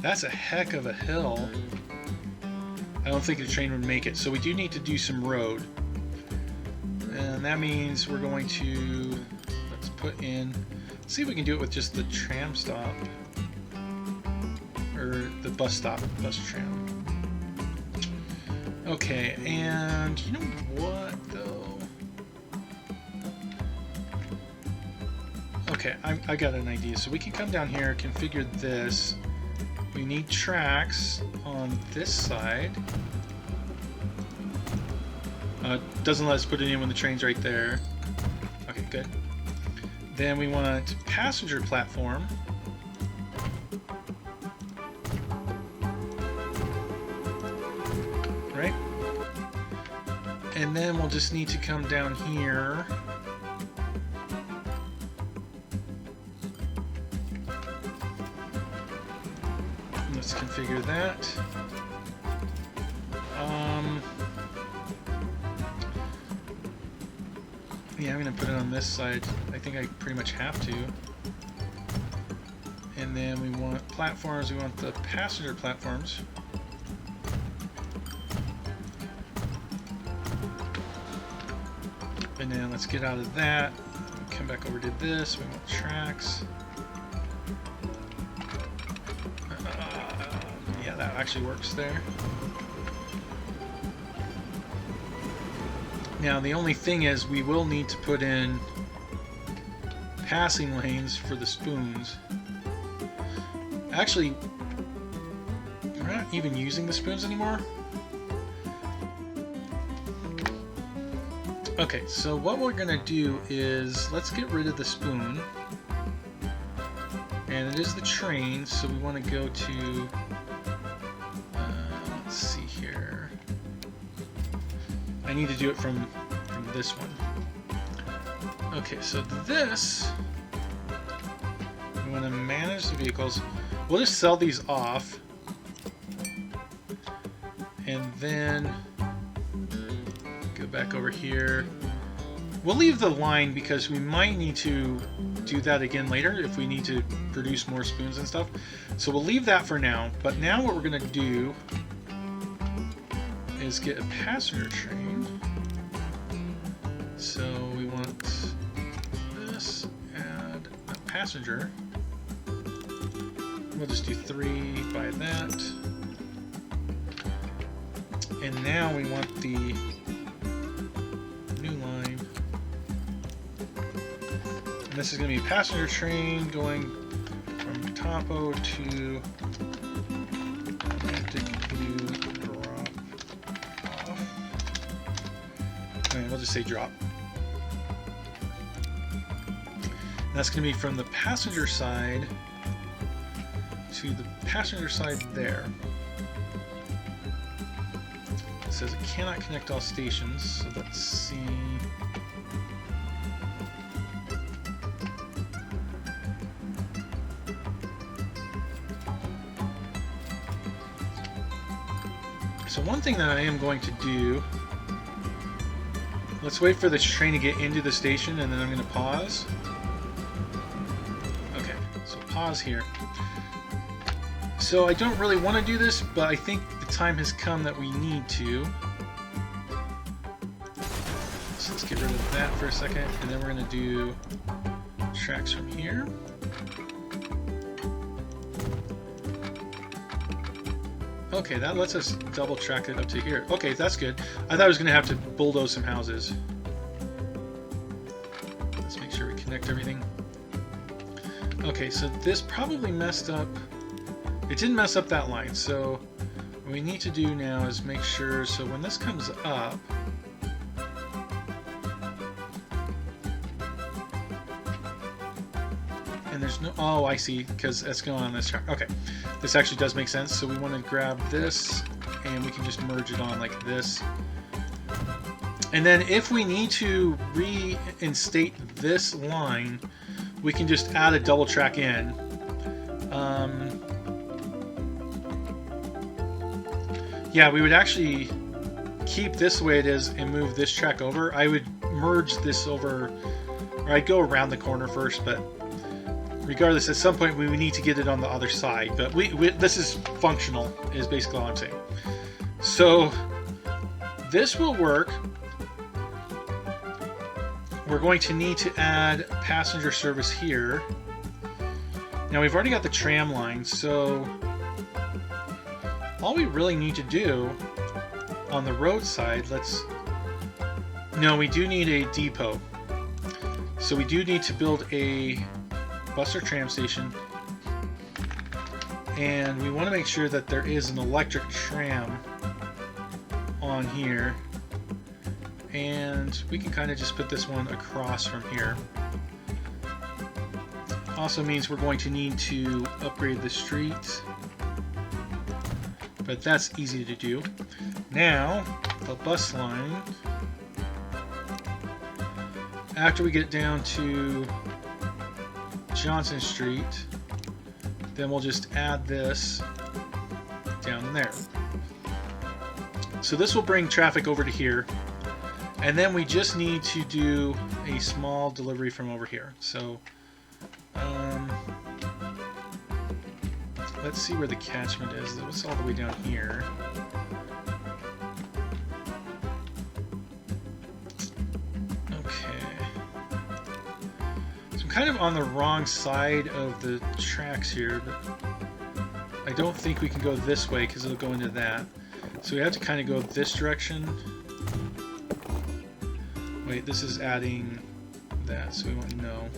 that's a heck of a hill. I don't think a train would make it. So we do need to do some road. And that means we're going to, let's put in, let's see if we can do it with just the tram stop. Or the bus stop, bus tram. Okay, and you know what though? Okay, I got an idea. So we can come down here, configure this. We need tracks on this side. Doesn't let us put it in when the train's right there. Okay, good. Then we want passenger platform. Right? And then we'll just need to come down here. Let's configure that. Yeah, I'm gonna put it on this side. I think I pretty much have to. And then we want platforms. We want the passenger platforms. And then let's get out of that. Come back over to this. We want tracks. Yeah, that actually works there. Now the only thing is we will need to put in passing lanes for the spoons. Actually, we're not even using the spoons anymore. Okay, so what we're gonna do is let's get rid of the spoon. And it is the train, so we want to go to let's see here. I need to do it from this one. Okay, so this, we want to manage the vehicles. We'll just sell these off. And then go back over here. We'll leave the line because we might need to do that again later if we need to produce more spoons and stuff. So we'll leave that for now. But now what we're going to do is get a passenger train. So we want this, add a passenger. We'll just do 3 by that. And now we want the new line. And this is going to be a passenger train going from Topo to drop off. Okay, we'll just say drop. That's going to be from the passenger side to the passenger side there. It says it cannot connect all stations, so let's see. So one thing that I am going to do, let's wait for this train to get into the station and then I'm going to pause. Okay, so pause here. So I don't really want to do this, but I think the time has come that we need to. So let's get rid of that for a second, and then we're going to do tracks from here. Okay, that lets us double track it up to here. Okay, that's good. I thought I was going to have to bulldoze some houses. Let's make sure we connect everything. Okay, so this probably messed up. It didn't mess up that line, so what we need to do now is make sure, so when this comes up, and there's no, oh, I see, because it's going on this track. Okay, this actually does make sense, so we want to grab this, and we can just merge it on like this. And then if we need to reinstate this line, we can just add a double track in. Yeah, we would actually keep this the way it is and move this track over. I would merge this over, or I'd go around the corner first, but regardless, at some point we need to get it on the other side. But this is functional, is basically all I'm saying. So this will work. We're going to need to add passenger service here. Now we've already got the tram line, so all we really need to do on the roadside, no, we do need a depot. So we do need to build a bus or tram station, and we want to make sure that there is an electric tram on here, and we can kind of just put this one across from here. Also means we're going to need to upgrade the street, but that's easy to do. Now, the bus line, after we get down to Johnson Street, then we'll just add this down there. So this will bring traffic over to here, and then we just need to do a small delivery from over here. So let's see where the catchment is. It's all the way down here. Kind of on the wrong side of the tracks here, but I don't think we can go this way because it'll go into that. So we have to kind of go this direction. Wait, this is adding that, so we won't know.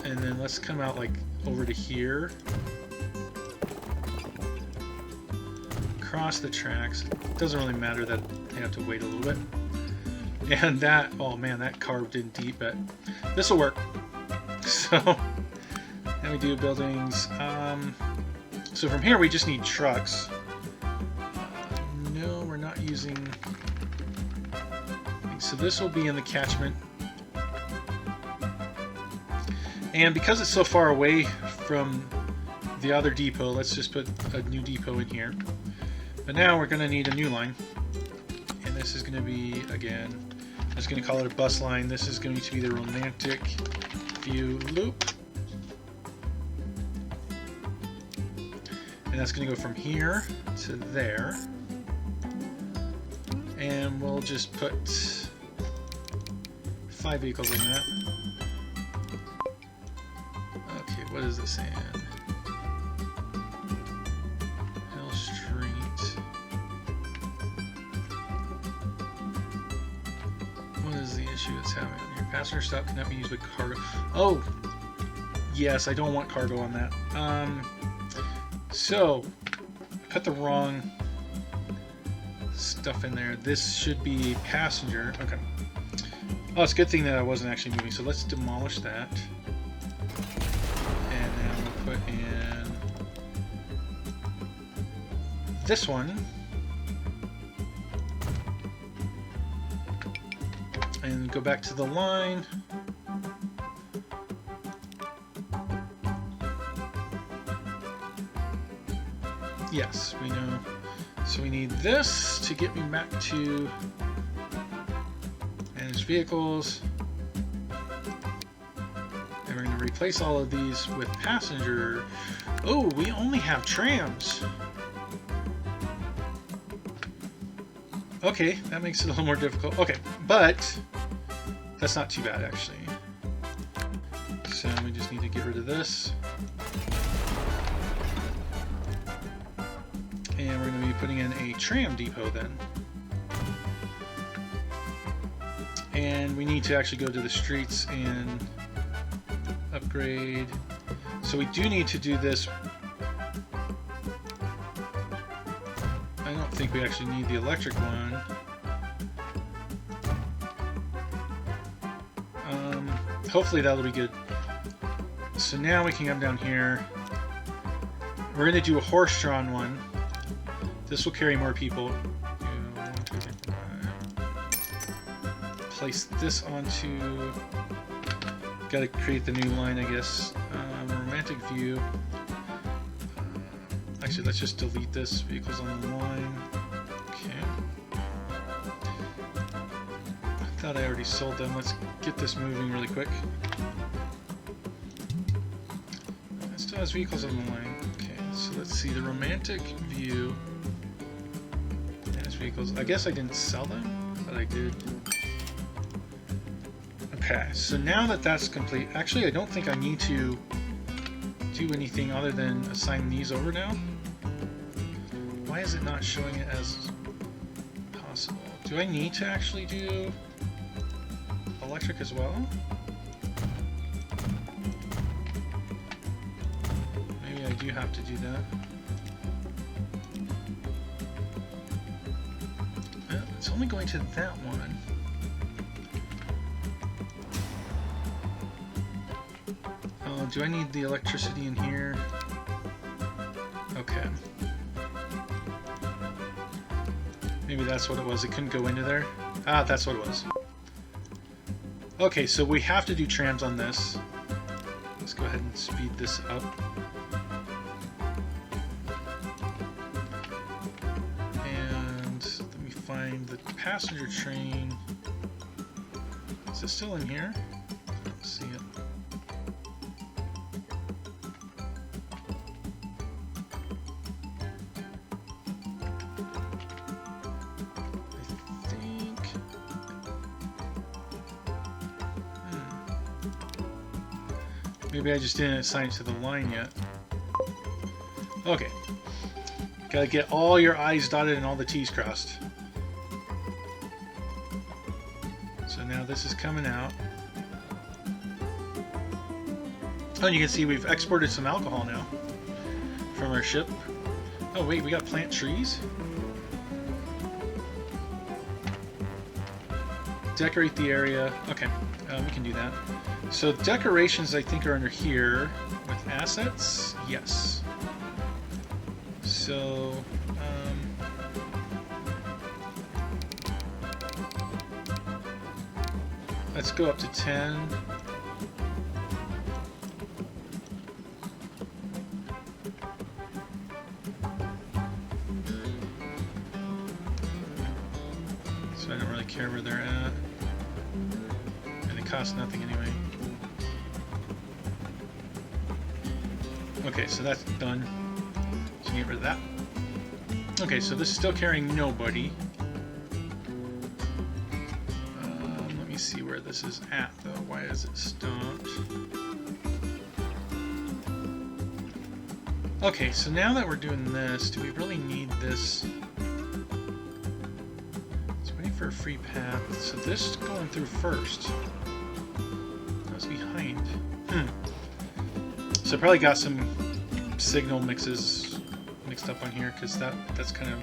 And then let's come out like over to here. Across the tracks. It doesn't really matter that they have to wait a little bit. And that, oh man, that carved in deep, but this will work. So, then we do buildings. So from here we just need trucks. No, we're not using... So this will be in the catchment. And because it's so far away from the other depot, let's just put a new depot in here. But now we're going to need a new line. And this is going to be, again, I'm just going to call it a bus line. This is going to be the romantic view loop. And that's going to go from here to there. And we'll just put 5 vehicles on that. Okay, what is this in? Hill Street. What is the issue that's happening here? Passenger stop cannot be used with cargo. Oh! Yes, I don't want cargo on that. So, I put the wrong stuff in there. This should be passenger. Okay. Oh, it's a good thing that I wasn't actually moving. So let's demolish that. And then we'll put in this one. And go back to the line. Yes, we know. So we need this to get me back to manage vehicles. And we're going to replace all of these with passenger. Oh, we only have trams. Okay, that makes it a little more difficult. Okay, but that's not too bad actually. So we just need to get rid of this. And we're going to be putting in a tram depot then. And we need to actually go to the streets and upgrade. So we do need to do this. I don't think we actually need the electric one. Hopefully that'll be good. So now we can come down here. We're going to do a horse-drawn one. This will carry more people. 2, place this onto... Gotta create the new line, I guess. Romantic view. Actually, let's just delete this. Vehicles on the line. Okay. I thought I already sold them. Let's get this moving really quick. It still has vehicles on the line. Okay, so let's see. The romantic view has vehicles. I guess I didn't sell them, but I did. Okay, so now that that's complete, actually I don't think I need to do anything other than assign these over now. Why is it not showing it as possible? Do I need to actually do electric as well? Maybe I do have to do that. It's only going to that one. Do I need the electricity in here? Okay. Maybe that's what it was. It couldn't go into there. Ah, that's what it was. Okay, so we have to do trams on this. Let's go ahead and speed this up. And let me find the passenger train. Is it still in here? I don't see it. Maybe I just didn't assign it to the line yet. Okay. Gotta get all your I's dotted and all the T's crossed. So now this is coming out. Oh, and you can see we've exported some alcohol now from our ship. Oh wait, we gotta plant trees? Decorate the area. Okay, we can do that. So decorations, I think, are under here with assets. Yes. So let's go up to 10. So I don't really care where they're at. And it costs nothing anyway. Okay, so that's done. So get rid of that. Okay, so this is still carrying nobody. Let me see where this is at, though. Why is it stopped? Okay, so now that we're doing this, do we really need this? It's waiting for a free path. So this is going through first. That's behind. So I probably got some signal mixed up on here because that's kind of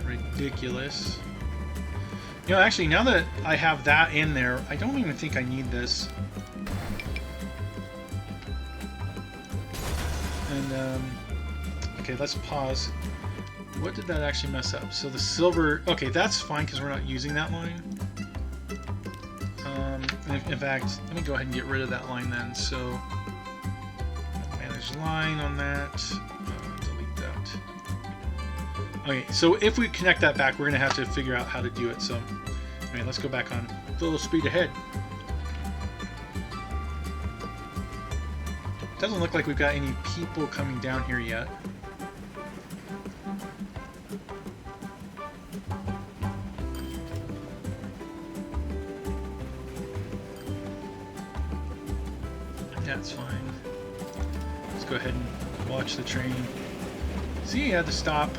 ridiculous. You know, actually, now that I have that in there, I don't even think I need this. And okay, let's pause. What did that actually mess up? So the silver. Okay, that's fine because we're not using that line. In fact, let me go ahead and get rid of that line then. So, manage line on that. Delete that. Okay, so if we connect that back, we're going to have to figure out how to do it. So, anyway, let's go back on full speed ahead. Doesn't look like we've got any people coming down here yet. That's fine. Let's go ahead and watch the train. See, you had to stop.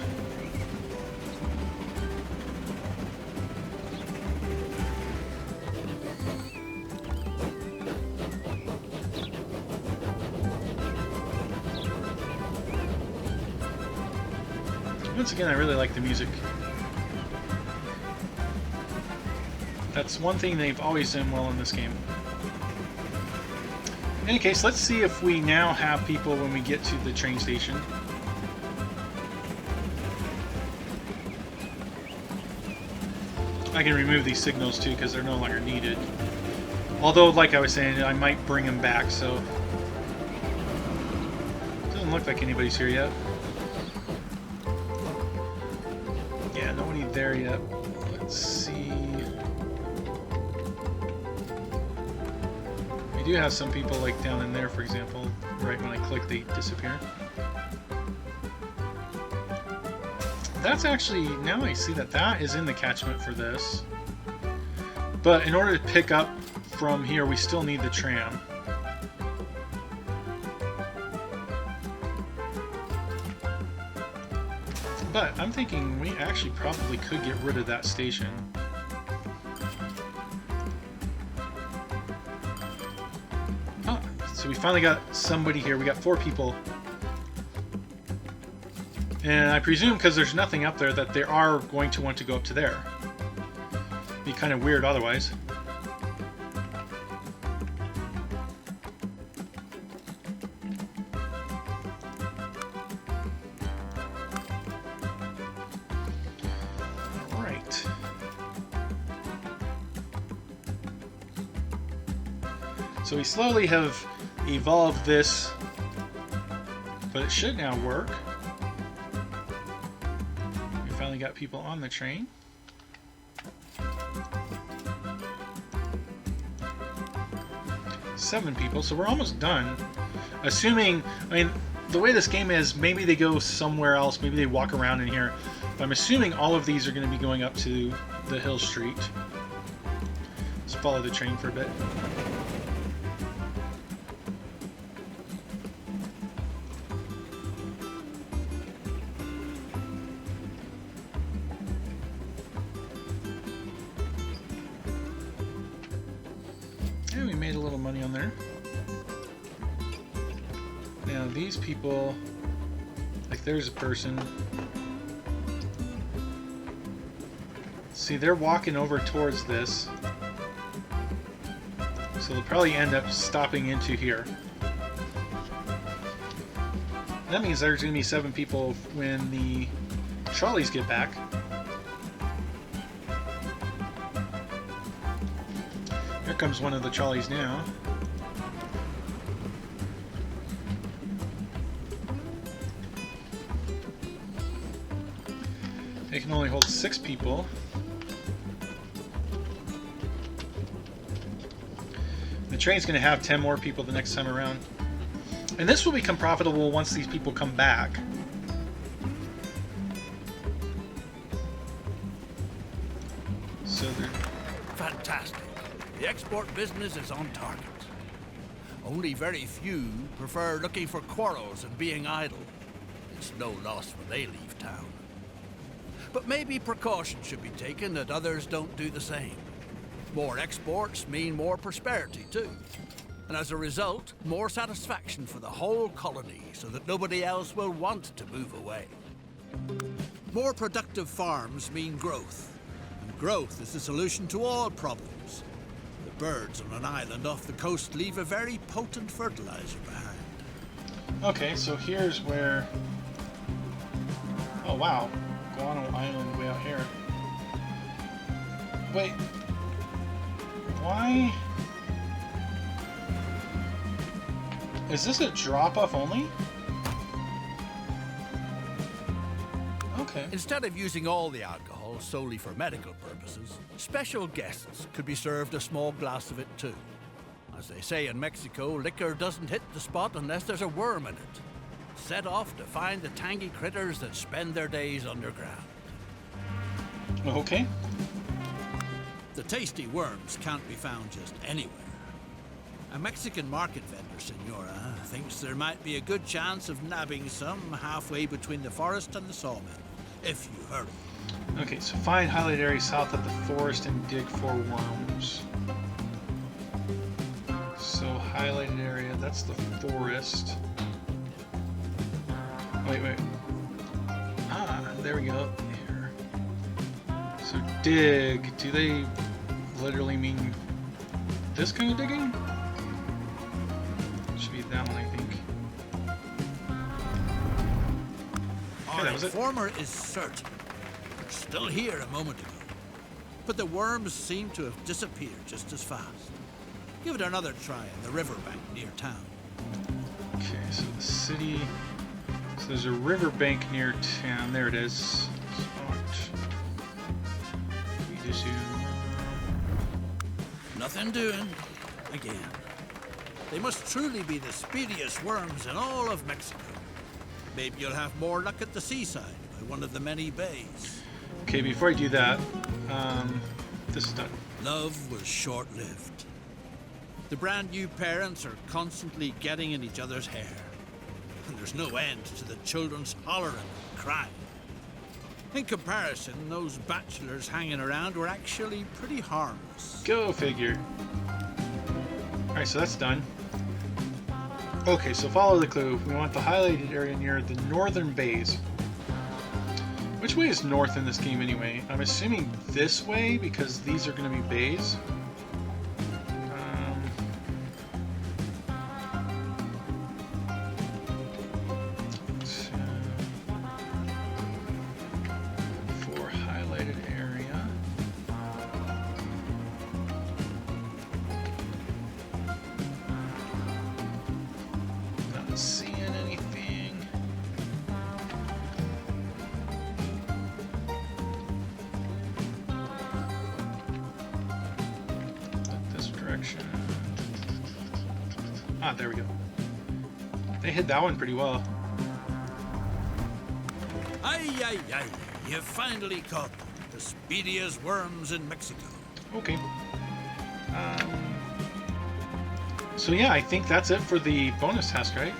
Once again, I really like the music. That's one thing they've always done well in this game. In any case, let's see if we now have people when we get to the train station. I can remove these signals too because they're no longer needed. Although, like I was saying, I might bring them back, so... Doesn't look like anybody's here yet. Yeah, nobody there yet. Let's see... We do have some people, like, down in there, for example. Right when I click, they disappear. That's actually... Now I see that that is in the catchment for this. But in order to pick up from here, we still need the tram. But I'm thinking we actually probably could get rid of that station. Oh, so we finally got somebody here. We got 4 people. And I presume because there's nothing up there that they are going to want to go up to there. Be kind of weird otherwise. Alright. So we slowly have evolved this, but it should now work. We finally got people on the train. Seven people, so we're almost done. Assuming, I mean, the way this game is, maybe they go somewhere else, maybe they walk around in here. But I'm assuming all of these are going to be going up to the Hill Street. Let's follow the train for a bit. And we made a little money on there. Now these people, like there's a person. See, they're walking over towards this. So they'll probably end up stopping into here. That means there's going to be 7 people when the trolleys get back. Here comes one of the trolleys now. They can only hold 6 people. The train's going to have 10 more people the next time around. And this will become profitable once these people come back. So they're... Fantastic. The export business is on target. Only very few prefer looking for quarrels and being idle. It's no loss when they leave town. But maybe precaution should be taken that others don't do the same. More exports mean more prosperity too. And as a result, more satisfaction for the whole colony so that nobody else will want to move away. More productive farms mean growth. And growth is the solution to all problems. The birds on an island off the coast leave a very potent fertilizer behind. Okay, so here's where... Oh wow, Guano Island way out here. Wait. Why? Is this a drop-off only? Okay. Instead of using all the alcohol solely for medical purposes, special guests could be served a small glass of it too. As they say in Mexico, liquor doesn't hit the spot unless there's a worm in it. Set off to find the tangy critters that spend their days underground. Okay. The tasty worms can't be found just anywhere. A Mexican market vendor, Senora, thinks there might be a good chance of nabbing some halfway between the forest and the sawmill, if you hurry. Okay, so find highlighted area south of the forest and dig for worms. So highlighted area, that's the forest. Wait. Ah, there we go. Here. So dig, do they literally mean this kind of digging? Should be that one, I think. Our informer is certain. Still here a moment ago. but the worms seem to have disappeared just as fast. Give it another try on the riverbank near town. Okay, so the city. So there's a riverbank near town. There it is. Spot. We just do. Nothing doing. Again. They must truly be the speediest worms in all of Mexico. Maybe you'll have more luck at the seaside by one of the many bays. Okay, before I do that, this is done. Love was short-lived. The brand new parents are constantly getting in each other's hair. And there's no end to the children's hollering and crying. In comparison, those bachelors hanging around were actually pretty harmless. Go figure. Alright, so that's done. Okay, so follow the clue. We want the highlighted area near the northern bays. Which way is north in this game anyway? I'm assuming this way because these are going to be bays. For highlighted area. Not seeing anything. This direction. Ah, there we go. They hit that one pretty well. Ay, ay, ay. You finally caught them. The speediest worms in Mexico. Okay. So yeah, I think that's it for the bonus task, right?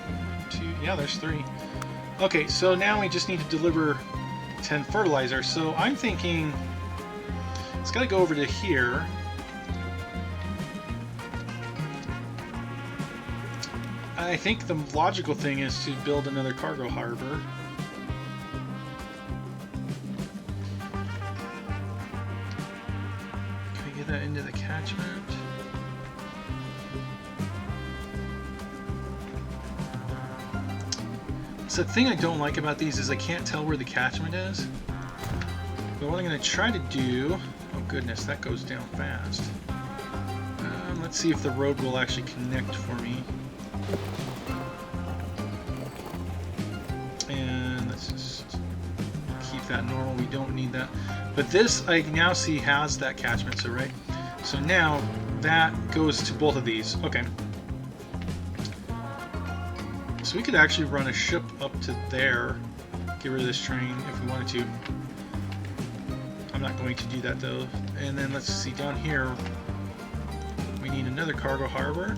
Yeah, there's 3. Okay, so now we just need to deliver 10 fertilizer. So I'm thinking it's got to go over to here. I think the logical thing is to build another cargo harbor. Can we get that into the catchment? So the thing I don't like about these is I can't tell where the catchment is. But what I'm going to try to do... Oh goodness, that goes down fast. Let's see if the road will actually connect for me. And let's just keep that normal. We don't need that. But this I now see has that catchment, so right? So now that goes to both of these. Okay. So we could actually run a ship up to there, get rid of this train if we wanted to. I'm not going to do that though. And then let's see, down here we need another cargo harbor.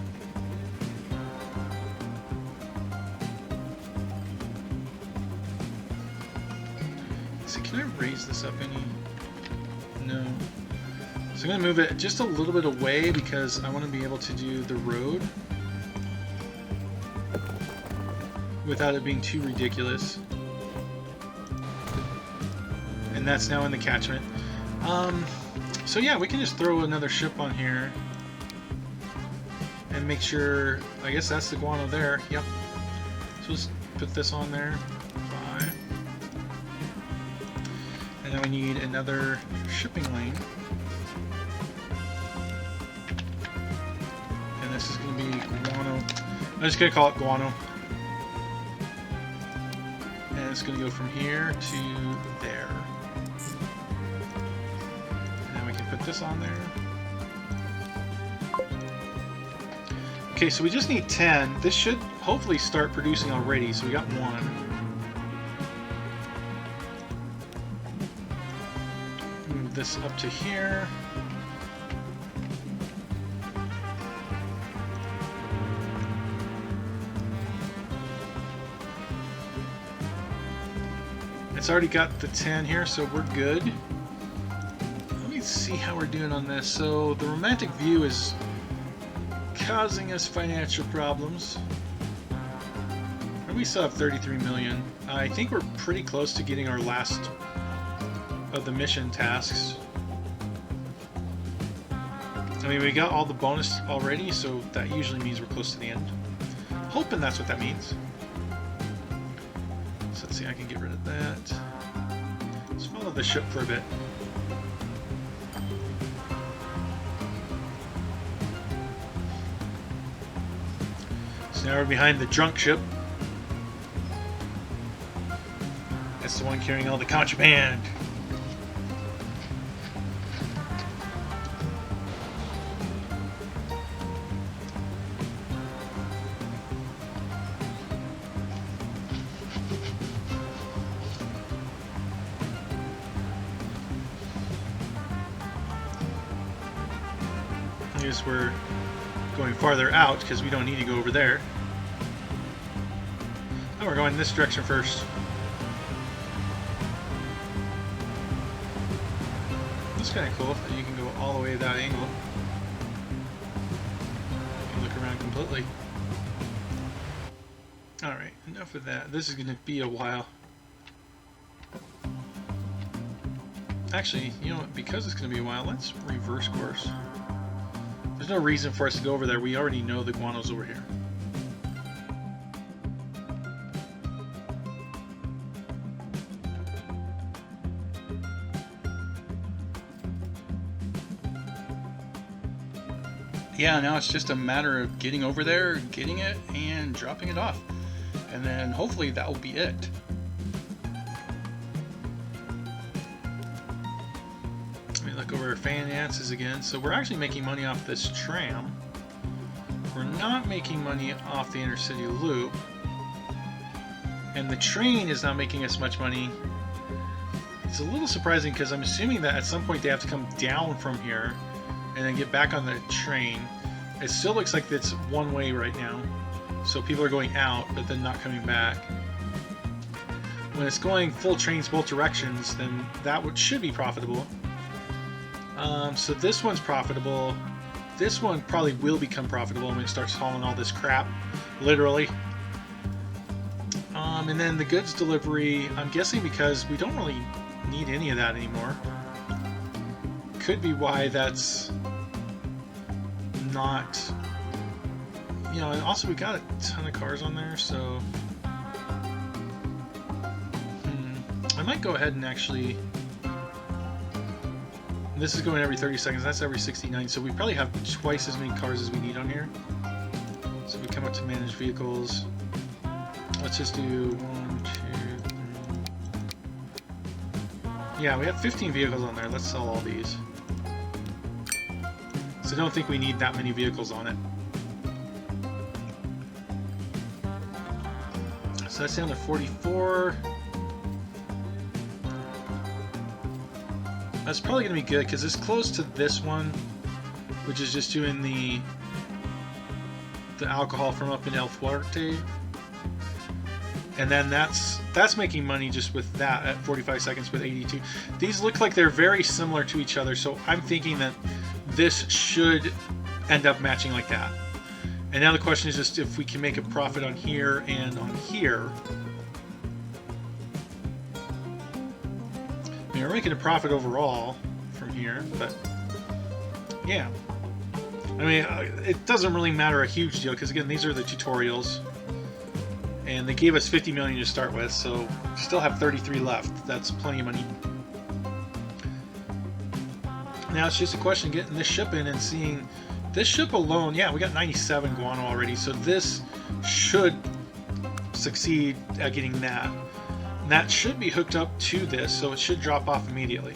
So can I raise this up any? No. So I'm going to move it just a little bit away because I want to be able to do the road without it being too ridiculous. And that's now in the catchment. So yeah, we can just throw another ship on here and make sure, I guess that's the guano there. Yep. So let's put this on there. 5. And then we need another shipping lane. And this is going to be guano. I'm just going to call it guano. And it's going to go from here to there. And then we can put this on there. Okay, so we just need 10. This should hopefully start producing already, so we got 1. Move this up to here. It's already got the 10 here, so we're good. Let me see how we're doing on this. So the romantic view is causing us financial problems. And we still have 33 million. I think we're pretty close to getting our last of the mission tasks. I mean, we got all the bonus already, so that usually means we're close to the end. Hoping that's what that means. So let's see, I can get rid of that. Let's follow the ship for a bit. So now we're behind the drunk ship. That's the one carrying all the contraband. I guess we're going farther out because we don't need to go over there. Oh, we're going this direction first. It's kind of cool that you can go all the way that angle. You can look around completely. Alright, enough of that. This is going to be a while. Actually, you know what? Because it's going to be a while, let's reverse course. There's no reason for us to go over there. We already know the guano's over here. Yeah, now it's just a matter of getting over there, getting it, and dropping it off. And then hopefully that will be it. Let me look over our finances again. So we're actually making money off this tram. We're not making money off the intercity loop. And the train is not making us much money. It's a little surprising because I'm assuming that at some point they have to come down from here and then get back on the train. It still looks like it's one way right now. So people are going out, but then not coming back. When it's going full trains both directions, then that should be profitable. So this one's profitable. This one probably will become profitable when it starts hauling all this crap, literally. And then the goods delivery, I'm guessing because we don't really need any of that anymore. Could be why that's not, you know, and also we got a ton of cars on there, so I might go ahead and actually, this is going every 30 seconds, that's every 69, so we probably have twice as many cars as we need on here. So we come up to manage vehicles, let's just do 1, 2, 3. Yeah, we have 15 vehicles on there. Let's sell all these. So I don't think we need that many vehicles on it. So that's down to 44. That's probably going to be good because it's close to this one, which is just doing the alcohol from up in El Fuerte. And then that's making money just with that at 45 seconds with 82. These look like they're very similar to each other, so I'm thinking that this should end up matching like that. And now the question is just if we can make a profit on here and on here. I mean, we're making a profit overall from here, but yeah. I mean, it doesn't really matter a huge deal because again, these are the tutorials. And they gave us 50 million to start with, so we still have 33 left. That's plenty of money. Now it's just a question of getting this ship in and seeing this ship alone. Yeah, we got 97 guano already, so this should succeed at getting that. And that should be hooked up to this, so it should drop off immediately.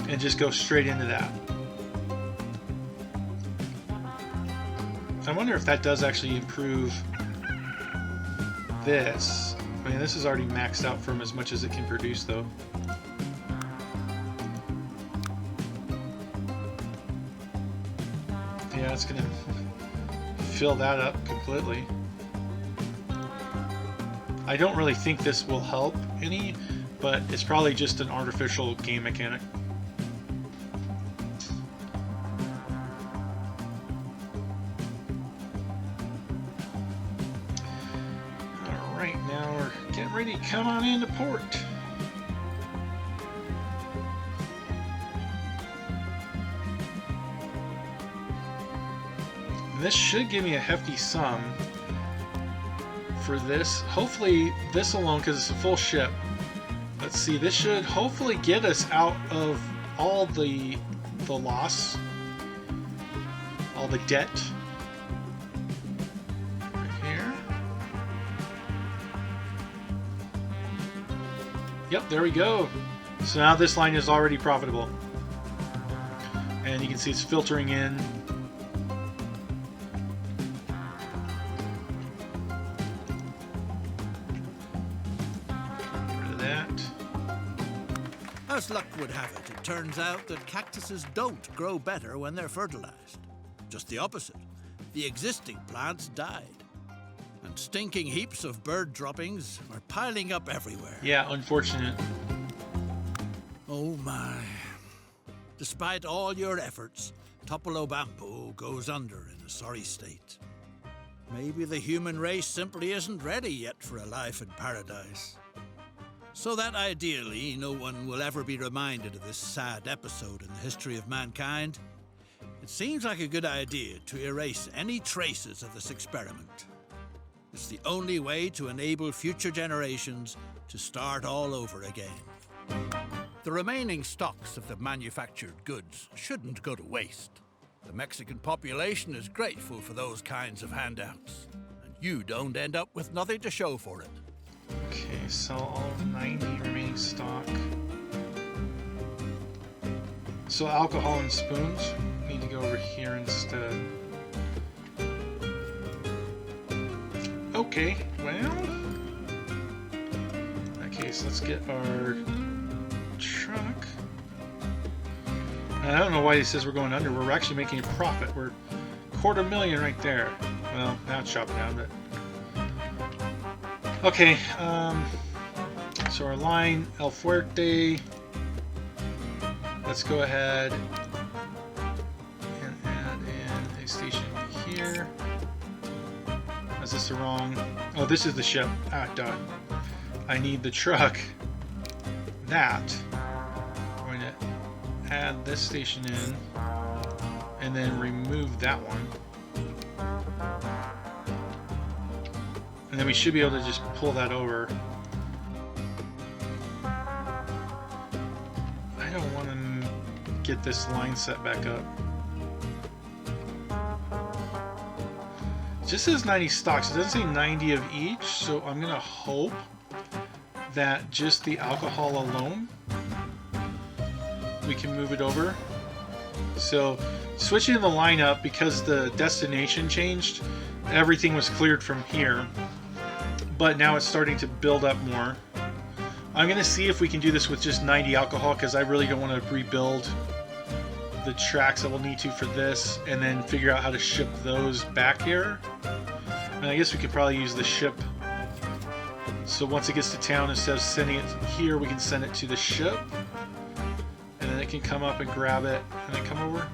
And just go straight into that. I wonder if that does actually improve this. I mean, this is already maxed out from as much as it can produce, though. Yeah, it's gonna fill that up completely. I don't really think this will help any, but it's probably just an artificial game mechanic. Ready to come on into port. This should give me a hefty sum for this. Hopefully this alone, because it's a full ship. Let's see, this should hopefully get us out of all the loss, all the debt. Yep, there we go. So now this line is already profitable. And you can see it's filtering in. Get rid of that. As luck would have it, it turns out that cactuses don't grow better when they're fertilized. Just the opposite. The existing plants died. And stinking heaps of bird droppings are piling up everywhere. Yeah, unfortunate. Oh my. Despite all your efforts, Tupelo Bamboo goes under in a sorry state. Maybe the human race simply isn't ready yet for a life in paradise. So that ideally no one will ever be reminded of this sad episode in the history of mankind, it seems like a good idea to erase any traces of this experiment. It's the only way to enable future generations to start all over again. The remaining stocks of the manufactured goods shouldn't go to waste. The Mexican population is grateful for those kinds of handouts, and you don't end up with nothing to show for it. Okay, sell all 90 remaining stock. So alcohol and spoons need to go over here instead. Okay, well, in that case, let's get our truck. And I don't know why he says we're going under. We're actually making a profit. We're $250,000 right there. Well, now it's chopping down, but okay. So our line El Fuerte. Let's go ahead and add in a station here. Is this the wrong? Oh, this is the ship. Ah, done. I need the truck. That. I'm going to add this station in and then remove that one. And then we should be able to just pull that over. I don't want to get this line set back up. It just says 90 stocks. It doesn't say 90 of each, so I'm going to hope that just the alcohol alone, we can move it over. So switching the line up, because the destination changed, everything was cleared from here, but now it's starting to build up more. I'm going to see if we can do this with just 90 alcohol, because I really don't want to rebuild the tracks that we'll need to for this, and then figure out how to ship those back here. And I guess we could probably use the ship. So once it gets to town, instead of sending it here, we can send it to the ship. And then it can come up and grab it, and then come over.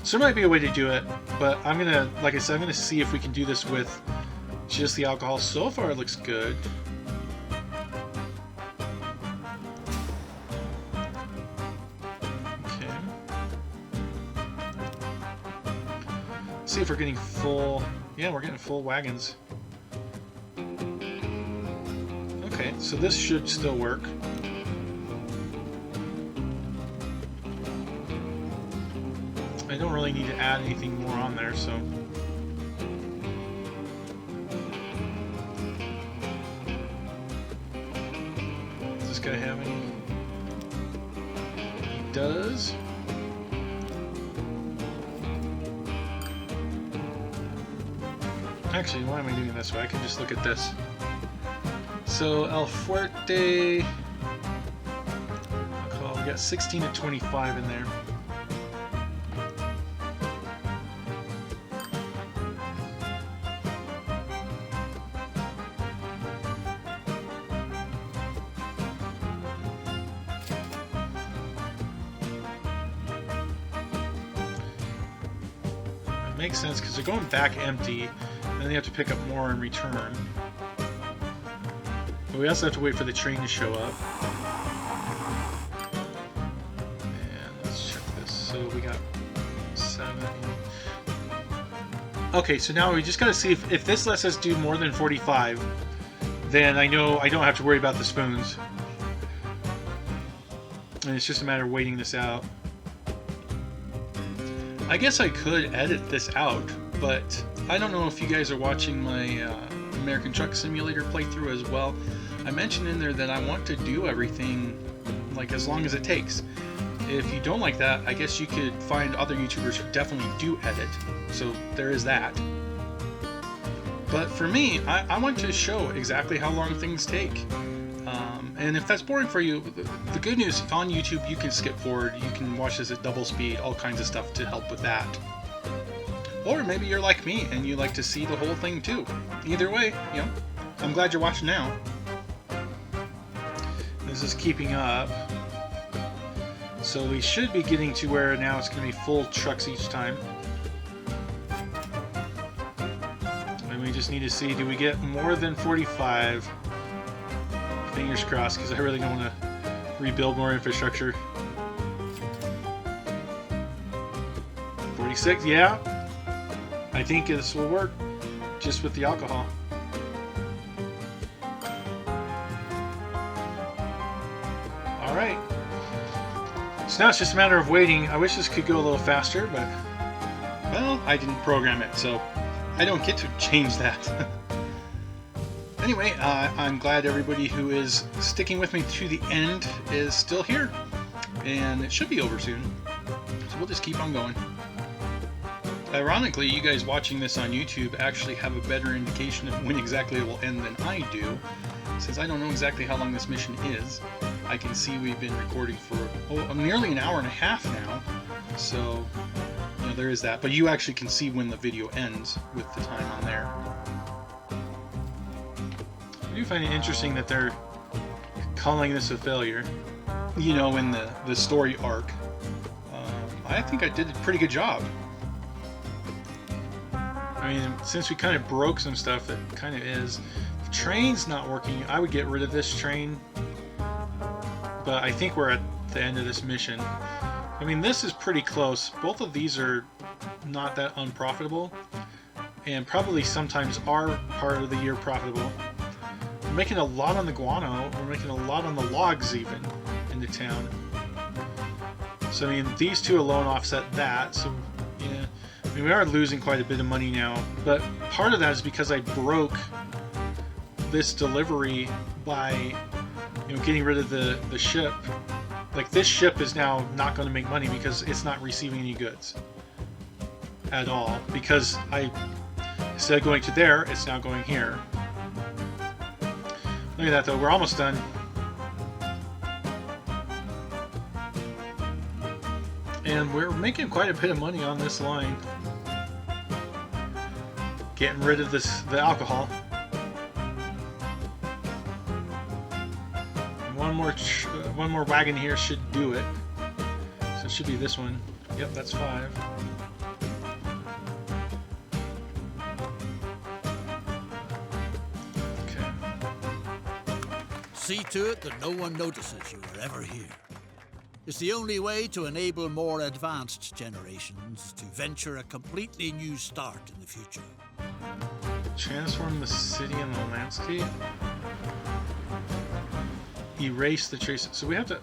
So there might be a way to do it, but I'm going to, like I said, I'm going to see if we can do this with just the alcohol. So far it looks good. Okay. See if we're getting full. Yeah, we're getting full wagons. Okay, so this should still work. I don't really need to add anything more on there, so. Is this guy have any? He does. Actually, why am I doing it this way? I can just look at this. So El Fuerte, we got 16 to 25 in there. It makes sense because they're going back empty, and then they have to pick up more in return. But we also have to wait for the train to show up. And let's check this. So we got 7. Okay, so now we just got to see if this lets us do more than 45, then I know I don't have to worry about the spoons. And it's just a matter of waiting this out. I guess I could edit this out, but I don't know if you guys are watching my American Truck Simulator playthrough as well. I mentioned in there that I want to do everything like as long as it takes. If you don't like that, I guess you could find other YouTubers who definitely do edit. So there is that. But for me, I want to show exactly how long things take. And if that's boring for you, the good news, on YouTube you can skip forward, you can watch this at double speed, all kinds of stuff to help with that. Or maybe you're like me and you like to see the whole thing too. Either way, you know, I'm glad you're watching now. This is keeping up. So we should be getting to where now it's going to be full trucks each time. And we just need to see, do we get more than 45? Fingers crossed, because I really don't want to rebuild more infrastructure. 46, yeah. I think this will work, just with the alcohol. Alright. So now it's just a matter of waiting. I wish this could go a little faster, but, well, I didn't program it, so I don't get to change that. Anyway, I'm glad everybody who is sticking with me to the end is still here, and it should be over soon, so we'll just keep on going. Ironically, you guys watching this on YouTube actually have a better indication of when exactly it will end than I do, since I don't know exactly how long this mission is. I can see we've been recording for nearly an hour and a half now, so you know, there is that, but you actually can see when the video ends with the time on there. I do find it interesting that they're calling this a failure, you know, in the story arc. I think I did a pretty good job. I mean, since we kind of broke some stuff, it kind of is. The train's not working. I would get rid of this train, but I think we're at the end of this mission. I mean, this is pretty close. Both of these are not that unprofitable, and probably sometimes are part of the year profitable. We're making a lot on the guano. We're making a lot on the logs even in the town. So I mean, these two alone offset that. So yeah, I mean, we are losing quite a bit of money now. But part of that is because I broke this delivery by, you know, getting rid of the ship. Like, this ship is now not going to make money because it's not receiving any goods at all. Because instead of going to there, it's now going here. Look at that though, we're almost done. And we're making quite a bit of money on this line. Getting rid of the alcohol. And one more wagon here should do it. So it should be this one. Yep, that's 5. See to it that no one notices you are ever here. It's the only way to enable more advanced generations to venture a completely new start in the future. Transform the city and the landscape. Erase the traces. So we have to...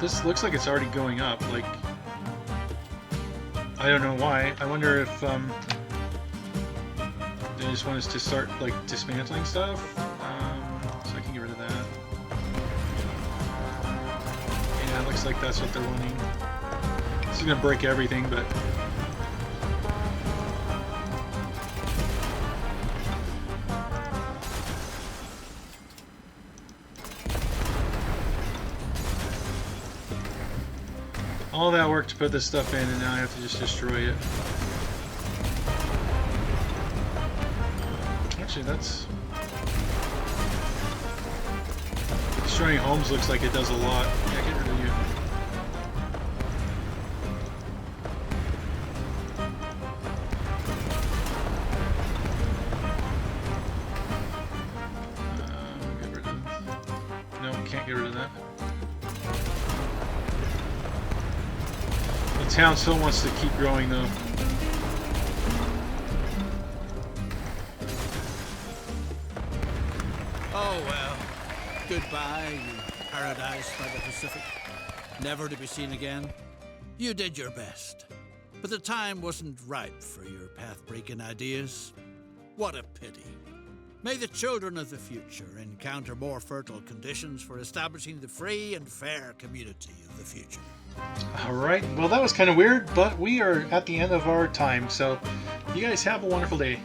This looks like it's already going up. Like, I don't know why. I wonder if they just want us to start like dismantling stuff. So I can get rid of that. Yeah, it looks like that's what they're wanting. This is gonna break everything, but all that work to put this stuff in, and now I have to just destroy it. Actually, that's... Destroying homes looks like it does a lot. Yeah, get rid of you. Get rid of... No, can't get rid of that. The town still wants to keep growing though. Oh well, goodbye, you paradise by the Pacific, never to be seen again. You did your best, but the time wasn't ripe for your path-breaking ideas. What a pity. May the children of the future encounter more fertile conditions for establishing the free and fair community of the future. All right. Well, that was kind of weird, but we are at the end of our time. So you guys have a wonderful day.